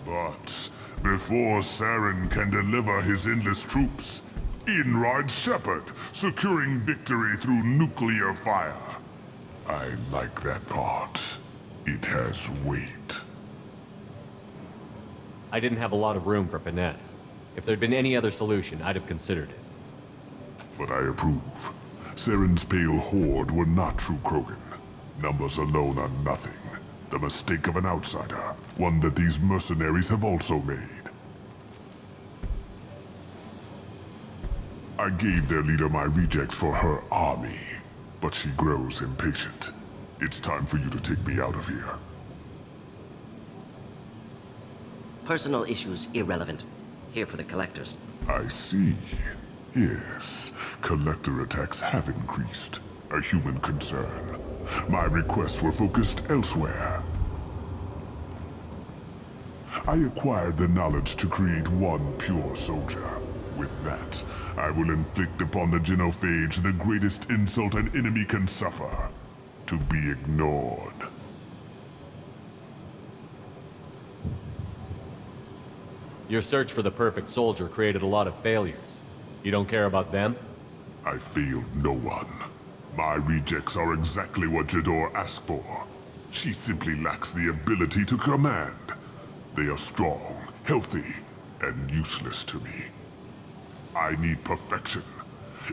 But before Saren can deliver his endless troops, in rides Shepard, securing victory through nuclear fire. I like that part. It has weight. I didn't have a lot of room for finesse. If there'd been any other solution, I'd have considered it. But I approve. Saren's pale horde were not true Krogan. Numbers alone are nothing. The mistake of an outsider. One that these mercenaries have also made. I gave their leader my rejects for her army, but she grows impatient. It's time for you to take me out of here. Personal issues irrelevant. Here for the collectors. I see. Yes, collector attacks have increased. A human concern. My requests were focused elsewhere. I acquired the knowledge to create one pure soldier. With that, I will inflict upon the genophage the greatest insult an enemy can suffer. To be ignored. Your search for the perfect soldier created a lot of failures. You don't care about them? I failed no one. My rejects are exactly what Jador asked for. She simply lacks the ability to command. They are strong, healthy, and useless to me. I need perfection.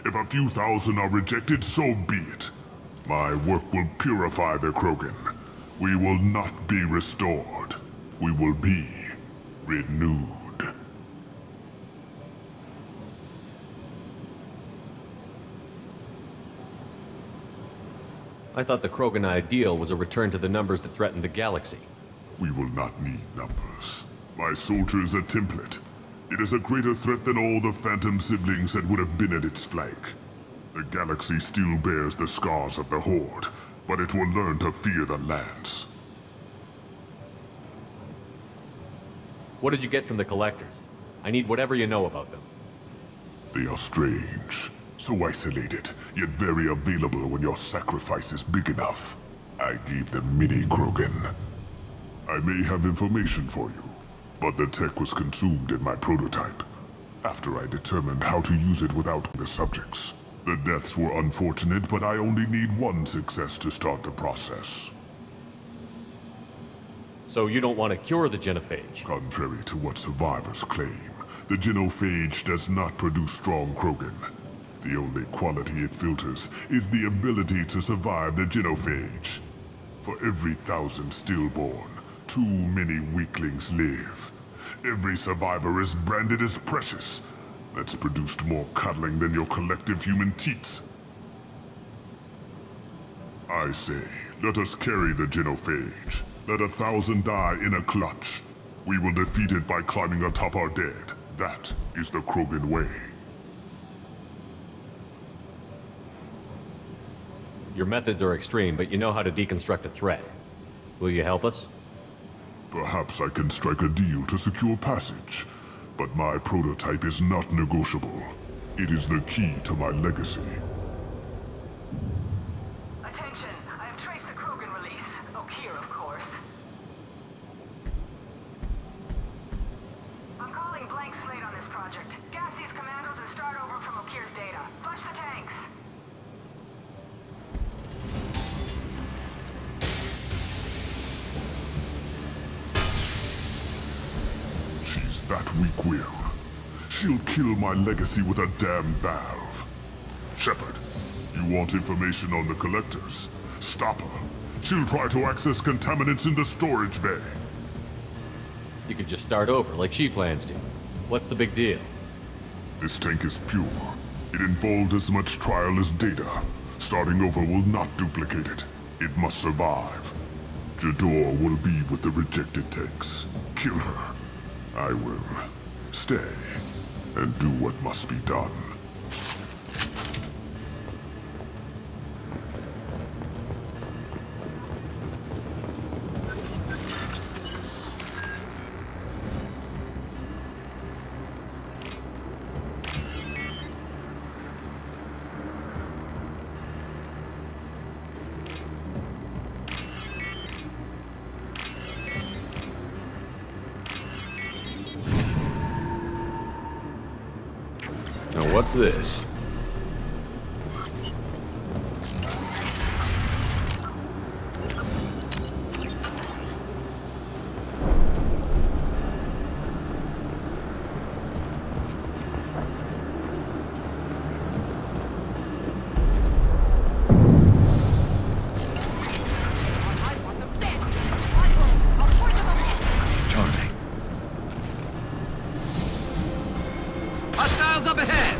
If a few thousand are rejected, so be it. My work will purify the Krogan. We will not be restored. We will be renewed. I thought the Krogan ideal was a return to the numbers that threatened the galaxy. We will not need numbers. My soldier is a template. It is a greater threat than all the Phantom siblings that would have been at its flank. The galaxy still bears the scars of the Horde, but it will learn to fear the Lance. What did you get from the Collectors? I need whatever you know about them. They are strange. So isolated, yet very available when your sacrifice is big enough. I gave them mini Krogan. I may have information for you, but the tech was consumed in my prototype. After I determined how to use it without the subjects. The deaths were unfortunate, but I only need one success to start the process. So you don't want to cure the genophage? Contrary to what survivors claim, the genophage does not produce strong Krogan. The only quality it filters is the ability to survive the genophage. For every 1,000 stillborn, too many weaklings live. Every survivor is branded as precious. That's produced more cuddling than your collective human teats. I say, let us carry the genophage. Let 1,000 die in a clutch. We will defeat it by climbing atop our dead. That is the Krogan way. Your methods are extreme, but you know how to deconstruct a threat. Will you help us? Perhaps I can strike a deal to secure passage. But my prototype is not negotiable. It is the key to my legacy. Attention! I have traced the Krogan release. Okeer, of course. I'm calling blank slate on this project. Gas these commandos and start over from Okeer's data. Flush the tanks! That weak-willed. She'll kill my legacy with a damn valve. Shepard, you want information on the Collectors? Stop her. She'll try to access contaminants in the storage bay. You could just start over, like she plans to. What's the big deal? This tank is pure. It involved as much trial as data. Starting over will not duplicate it. It must survive. Jador will be with the rejected tanks. Kill her. I will stay and do what must be done. Now what's this? Hostiles up ahead!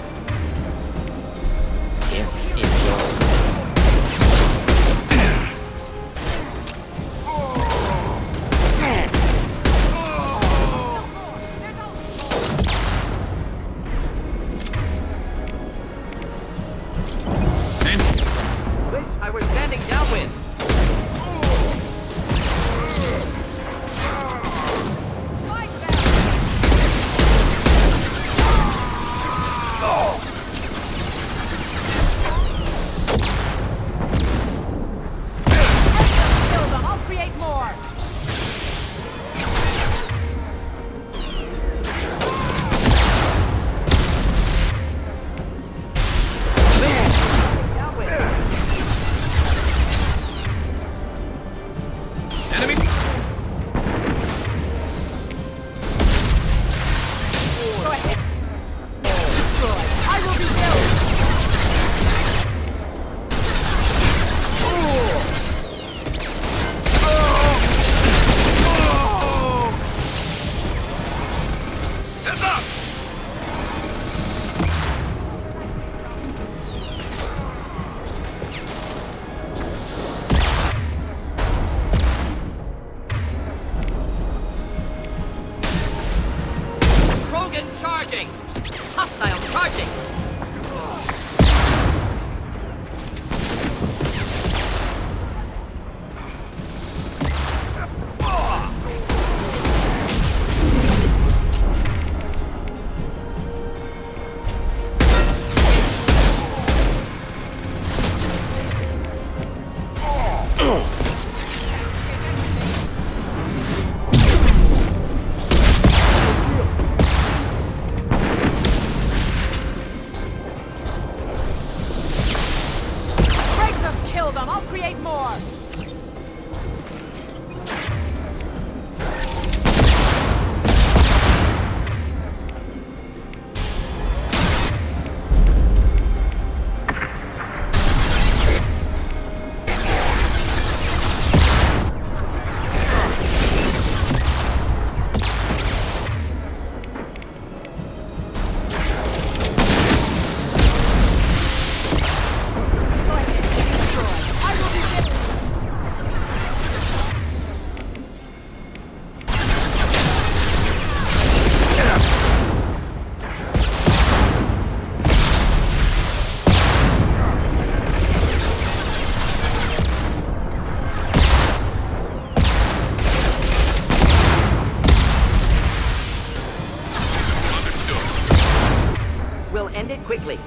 Find it quickly.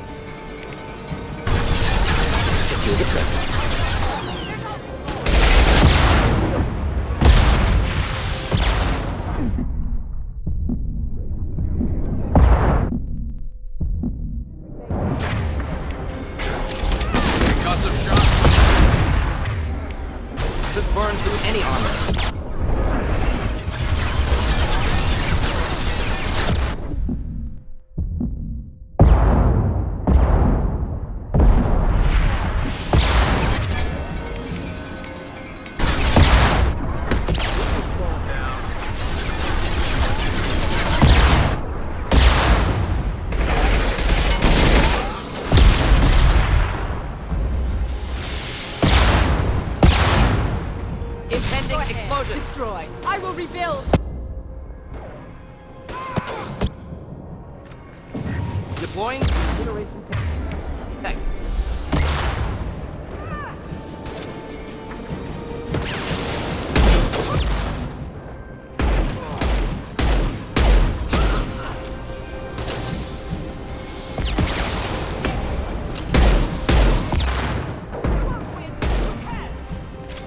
Just do the trick. Burn through any armor. Destroy. I will rebuild. Deploying. Thanks.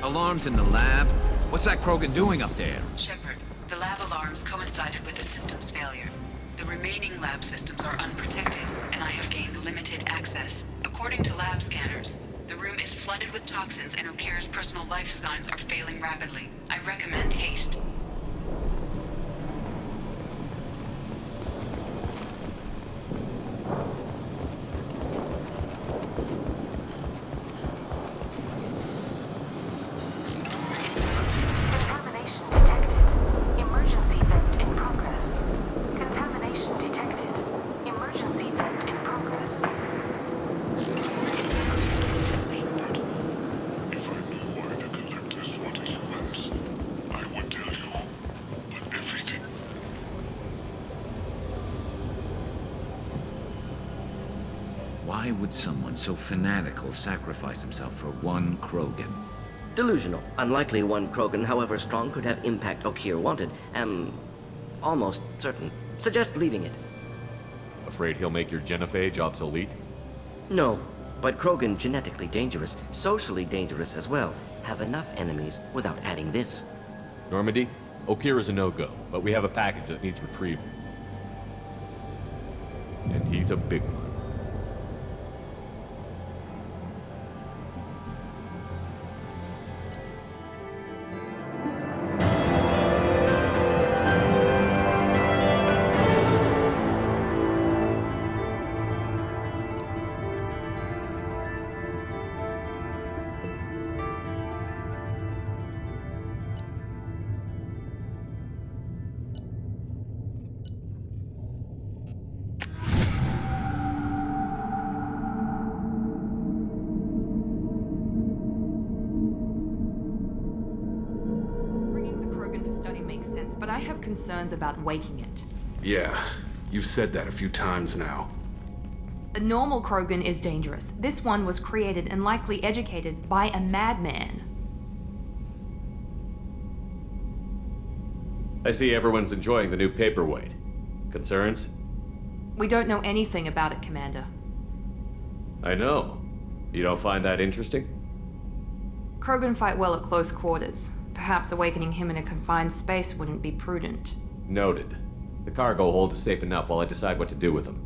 Alarms in the lab? What's that Krogan doing up there? Shepard, the lab alarms coincided with the system's failure. The remaining lab systems are unprotected, and I have gained limited access. According to lab scanners, the room is flooded with toxins and Okir's personal life signs are failing rapidly. I recommend haste. Why would someone so fanatical sacrifice himself for one Krogan? Delusional. Unlikely one Krogan, however strong, could have impact Okir wanted. Am almost certain. Suggest leaving it. Afraid he'll make your genophage obsolete? No, but Krogan genetically dangerous, socially dangerous as well. Have enough enemies without adding this. Normandy, Okir is a no-go, but we have a package that needs retrieval. And he's a big one. But I have concerns about waking it. Yeah, you've said that a few times now. A normal Krogan is dangerous. This one was created and likely educated by a madman. I see everyone's enjoying the new paperweight. Concerns? We don't know anything about it, Commander. I know. You don't find that interesting? Krogan fight well at close quarters. Perhaps awakening him in a confined space wouldn't be prudent. Noted. The cargo hold is safe enough while I decide what to do with them.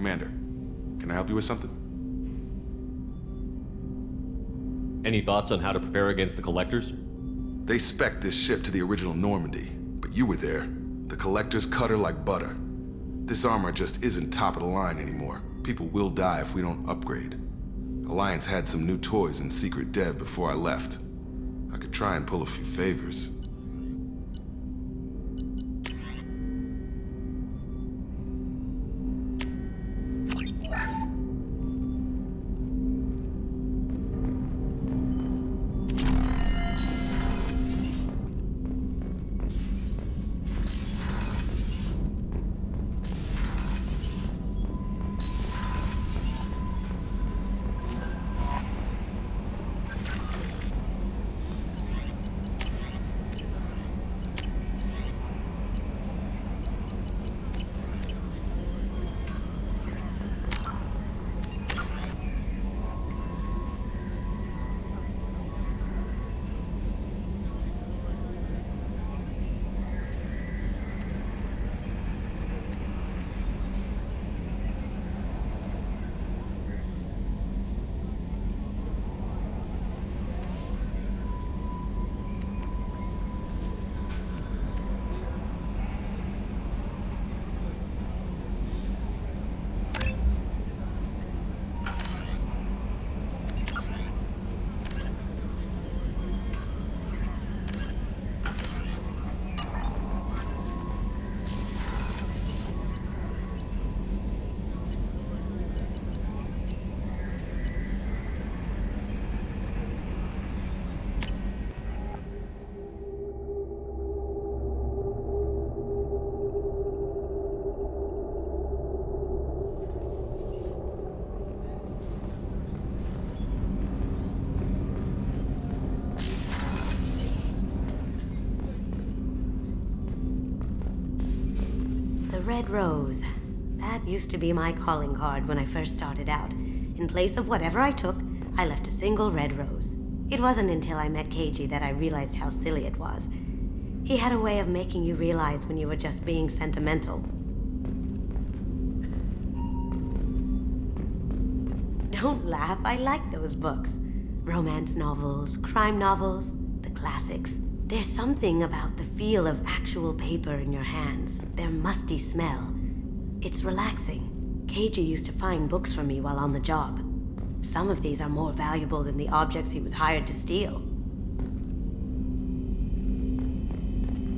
Commander, can I help you with something? Any thoughts on how to prepare against the Collectors? They spec'd this ship to the original Normandy, but you were there. The Collectors cut her like butter. This armor just isn't top of the line anymore. People will die if we don't upgrade. Alliance had some new toys in secret dev before I left. I could try and pull a few favors. Red rose. That used to be my calling card when I first started out. In place of whatever I took, I left a single red rose. It wasn't until I met Keiji that I realized how silly it was. He had a way of making you realize when you were just being sentimental. Don't laugh, I like those books. Romance novels, crime novels, the classics. There's something about the feel of actual paper in your hands, their musty smell. It's relaxing. Keiji used to find books for me while on the job. Some of these are more valuable than the objects he was hired to steal.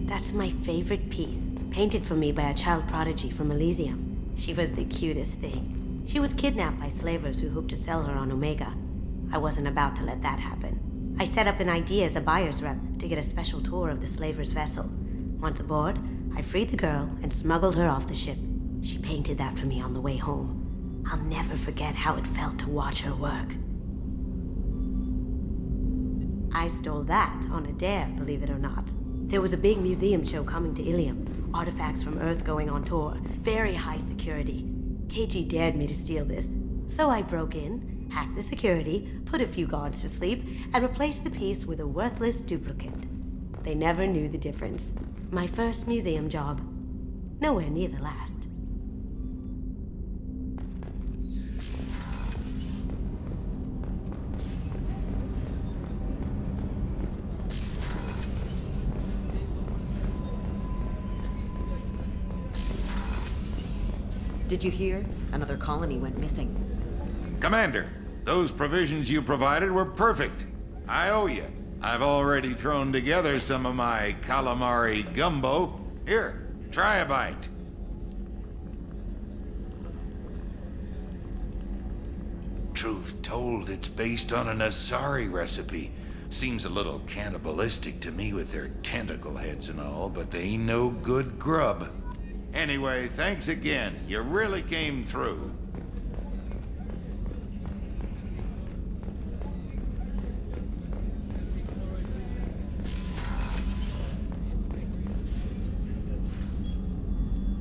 That's my favorite piece, painted for me by a child prodigy from Elysium. She was the cutest thing. She was kidnapped by slavers who hoped to sell her on Omega. I wasn't about to let that happen. I set up an idea as a buyer's rep to get a special tour of the slaver's vessel. Once aboard, I freed the girl and smuggled her off the ship. She painted that for me on the way home. I'll never forget how it felt to watch her work. I stole that on a dare, believe it or not. There was a big museum show coming to Ilium. Artifacts from Earth going on tour. Very high security. Keiji dared me to steal this. So I broke in, hacked the security, put a few guards to sleep, and replaced the piece with a worthless duplicate. They never knew the difference. My first museum job. Nowhere near the last. Did you hear? Another colony went missing. Commander, those provisions you provided were perfect. I owe you. I've already thrown together some of my calamari gumbo. Here, try a bite. Truth told, it's based on an Asari recipe. Seems a little cannibalistic to me with their tentacle heads and all, but they ain't no good grub. Anyway, thanks again. You really came through.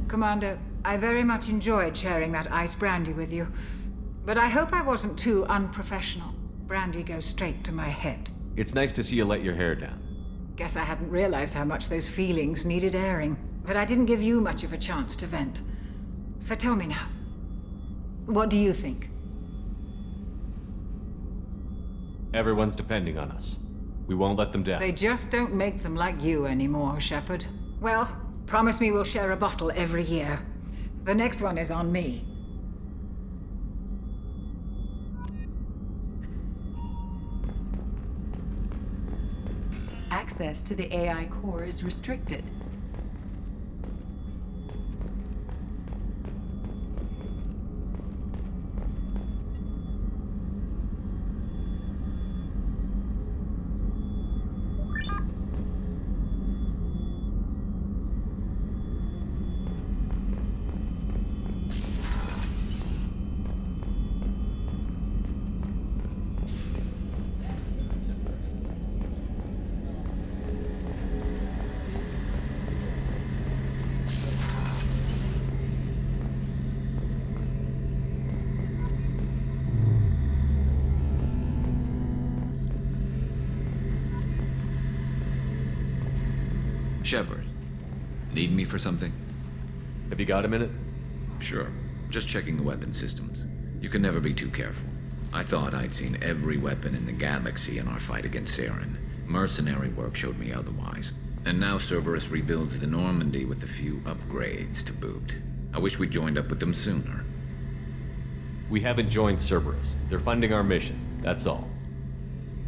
Commander, I very much enjoyed sharing that ice brandy with you. But I hope I wasn't too unprofessional. Brandy goes straight to my head. It's nice to see you let your hair down. Guess I hadn't realized how much those feelings needed airing. But I didn't give you much of a chance to vent. So tell me now, What do you think? Everyone's depending on us. We won't let them down. They just don't make them like you anymore, Shepard. Well, promise me we'll share a bottle every year. The next one is on me. Access to the AI core is restricted. Shepard, need me for something? Have you got a minute? Sure. Just checking the weapon systems. You can never be too careful. I thought I'd seen every weapon in the galaxy in our fight against Saren. Mercenary work showed me otherwise. And now Cerberus rebuilds the Normandy with a few upgrades to boot. I wish we'd joined up with them sooner. We haven't joined Cerberus. They're funding our mission, that's all.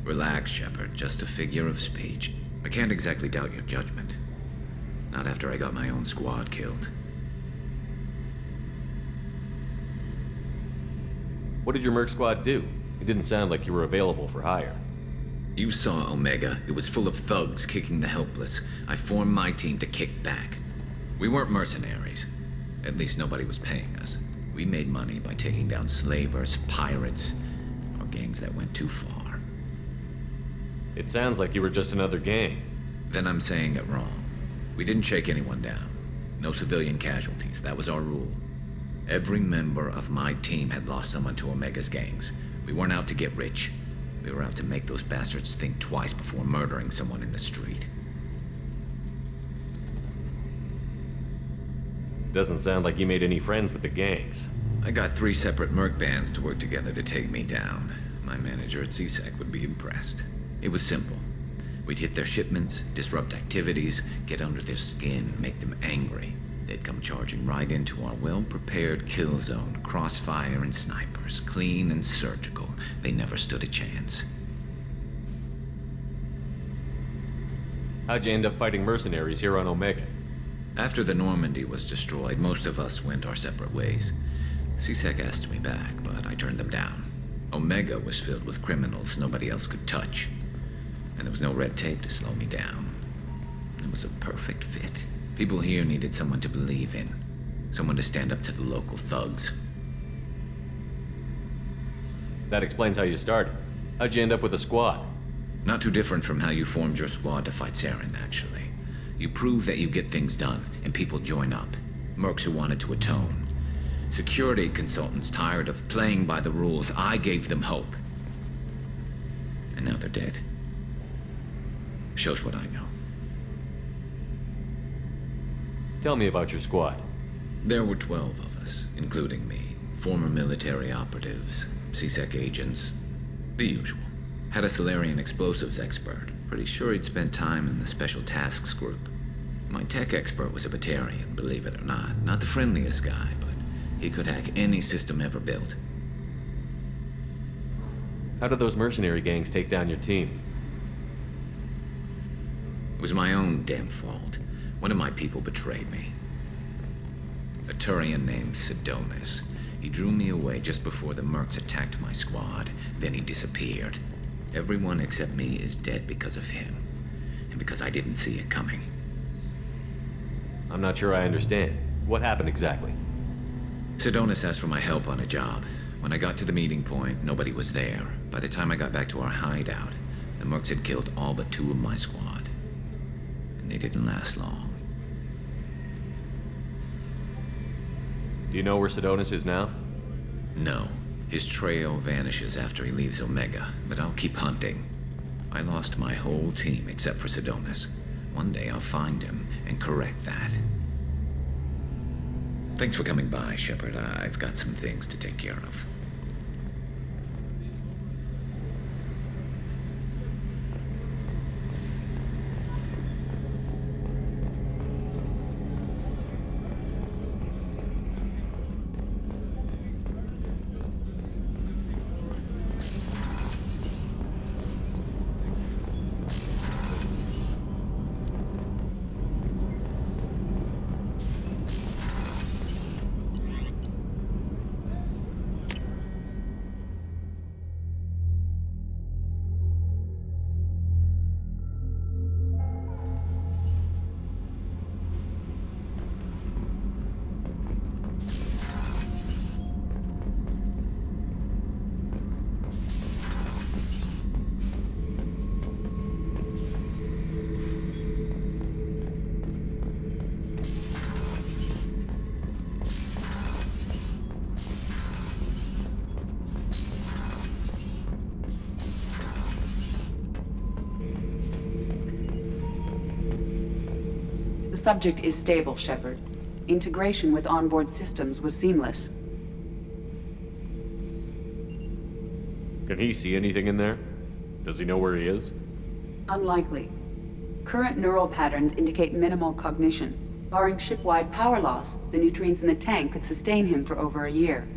Relax, Shepard. Just a figure of speech. I can't exactly doubt your judgment. Not after I got my own squad killed. What did your merc squad do? It didn't sound like you were available for hire. You saw Omega. It was full of thugs kicking the helpless. I formed my team to kick back. We weren't mercenaries. At least nobody was paying us. We made money by taking down slavers, pirates, or gangs that went too far. It sounds like you were just another gang. Then I'm saying it wrong. We didn't shake anyone down. No civilian casualties. That was our rule. Every member of my team had lost someone to Omega's gangs. We weren't out to get rich. We were out to make those bastards think twice before murdering someone in the street. Doesn't sound like you made any friends with the gangs. I got 3 separate merc bands to work together to take me down. My manager at CSEC would be impressed. It was simple. We'd hit their shipments, disrupt activities, get under their skin, make them angry. They'd come charging right into our well-prepared kill zone, crossfire and snipers, clean and surgical. They never stood a chance. How'd you end up fighting mercenaries here on Omega? After the Normandy was destroyed, most of us went our separate ways. CSEC asked me back, but I turned them down. Omega was filled with criminals nobody else could touch. And there was no red tape to slow me down. It was a perfect fit. People here needed someone to believe in. Someone to stand up to the local thugs. That explains how you started. How'd you end up with a squad? Not too different from how you formed your squad to fight Saren, actually. You prove that you get things done, and people join up. Mercs who wanted to atone. Security consultants tired of playing by the rules. I gave them hope. And now they're dead. Shows what I know. Tell me about your squad. There were 12 of us, including me. Former military operatives, CSEC agents, the usual. Had a Solarian explosives expert. Pretty sure he'd spent time in the Special Tasks Group. My tech expert was a Batarian, believe it or not. Not the friendliest guy, but he could hack any system ever built. How did those mercenary gangs take down your team? It was my own damn fault. One of my people betrayed me. A Turian named Sidonis. He drew me away just before the mercs attacked my squad. Then he disappeared. Everyone except me is dead because of him. And because I didn't see it coming. I'm not sure I understand. What happened exactly? Sidonis asked for my help on a job. When I got to the meeting point, nobody was there. By the time I got back to our hideout, the mercs had killed all but 2 of my squad. And they didn't last long. Do you know where Sidonis is now? No. His trail vanishes after he leaves Omega, but I'll keep hunting. I lost my whole team except for Sidonis. One day I'll find him and correct that. Thanks for coming by, Shepard. I've got some things to take care of. The subject is stable, Shepard. Integration with onboard systems was seamless. Can he see anything in there? Does he know where he is? Unlikely. Current neural patterns indicate minimal cognition. Barring ship-wide power loss, the nutrients in the tank could sustain him for over a year.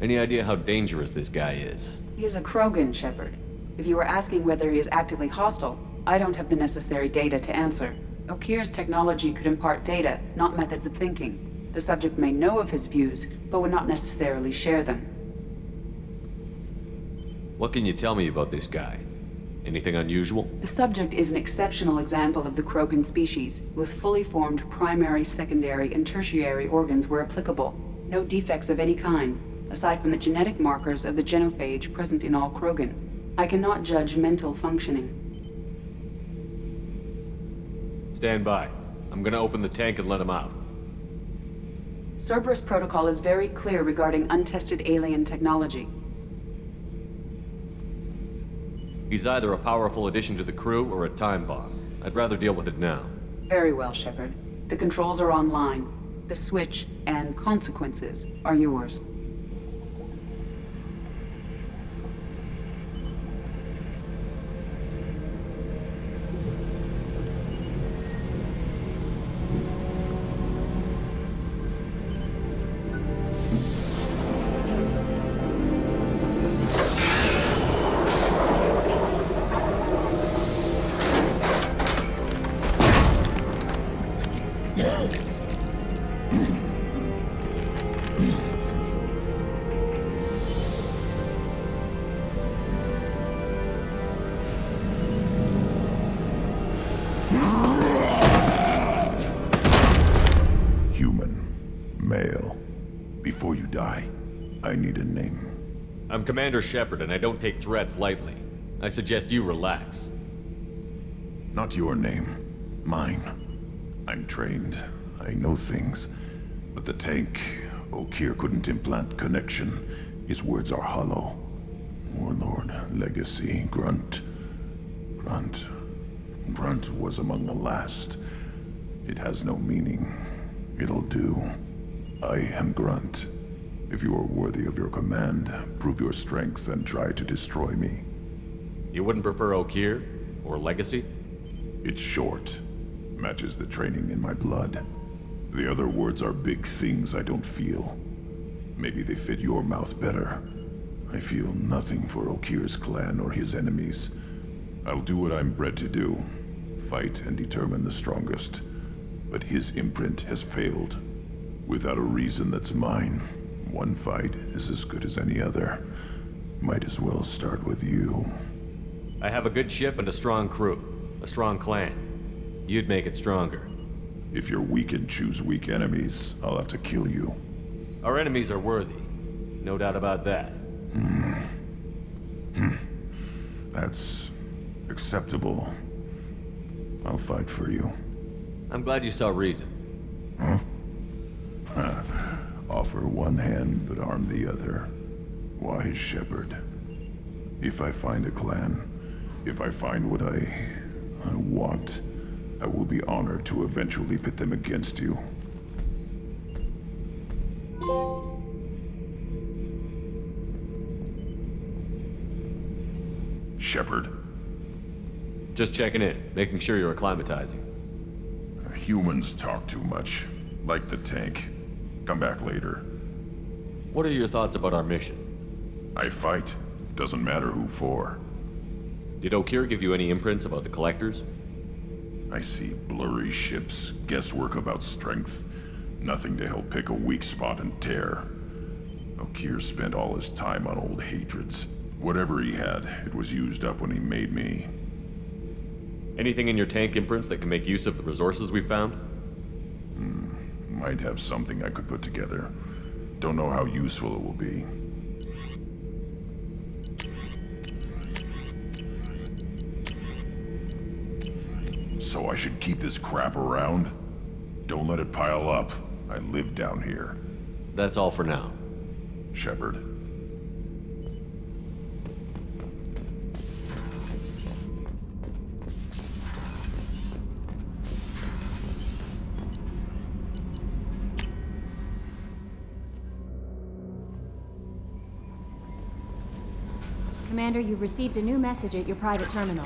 Any idea how dangerous this guy is? He is a Krogan, Shepard. If you were asking whether he is actively hostile, I don't have the necessary data to answer. Okeer's technology could impart data, not methods of thinking. The subject may know of his views, but would not necessarily share them. What can you tell me about this guy? Anything unusual? The subject is an exceptional example of the Krogan species, with fully formed primary, secondary, and tertiary organs where applicable. No defects of any kind, aside from the genetic markers of the genophage present in all Krogan. I cannot judge mental functioning. Stand by. I'm gonna open the tank and let him out. Cerberus protocol is very clear regarding untested alien technology. He's either a powerful addition to the crew or a time bomb. I'd rather deal with it now. Very well, Shepard. The controls are online. The switch and consequences are yours. I need a name. I'm Commander Shepard, and I don't take threats lightly. I suggest you relax. Not your name. Mine. I'm trained. I know things. But the tank, Okeer couldn't implant connection. His words are hollow. Warlord, Legacy, Grunt. Grunt was among the last. It has no meaning. It'll do. I am Grunt. If you are worthy of your command, prove your strength and try to destroy me. You wouldn't prefer Okeer? Or Legacy? It's short. Matches the training in my blood. The other words are big things I don't feel. Maybe they fit your mouth better. I feel nothing for Okeer's clan or his enemies. I'll do what I'm bred to do. Fight and determine the strongest. But his imprint has failed. Without a reason that's mine. One fight is as good as any other. Might as well start with you. I have a good ship and a strong crew. A strong clan. You'd make it stronger. If you're weak and choose weak enemies, I'll have to kill you. Our enemies are worthy. No doubt about that. That's acceptable. I'll fight for you. I'm glad you saw reason. Huh? Offer one hand, but arm the other. Wise Shepard. If I find a clan, if I find what I want, I will be honored to eventually pit them against you. Shepard? Just checking in, making sure you're acclimatizing. Humans talk too much. Like the tank. Come back later. What are your thoughts about our mission? I fight. Doesn't matter who for. Did Okeer give you any imprints about the Collectors? I see blurry ships, guesswork about strength. Nothing to help pick a weak spot and tear. Okeer spent all his time on old hatreds. Whatever he had, it was used up when he made me. Anything in your tank imprints that can make use of the resources we found? Might have something I could put together. Don't know how useful it will be. So I should keep this crap around? Don't let it pile up. I live down here. That's all for now. Shepard. Commander, you've received a new message at your private terminal.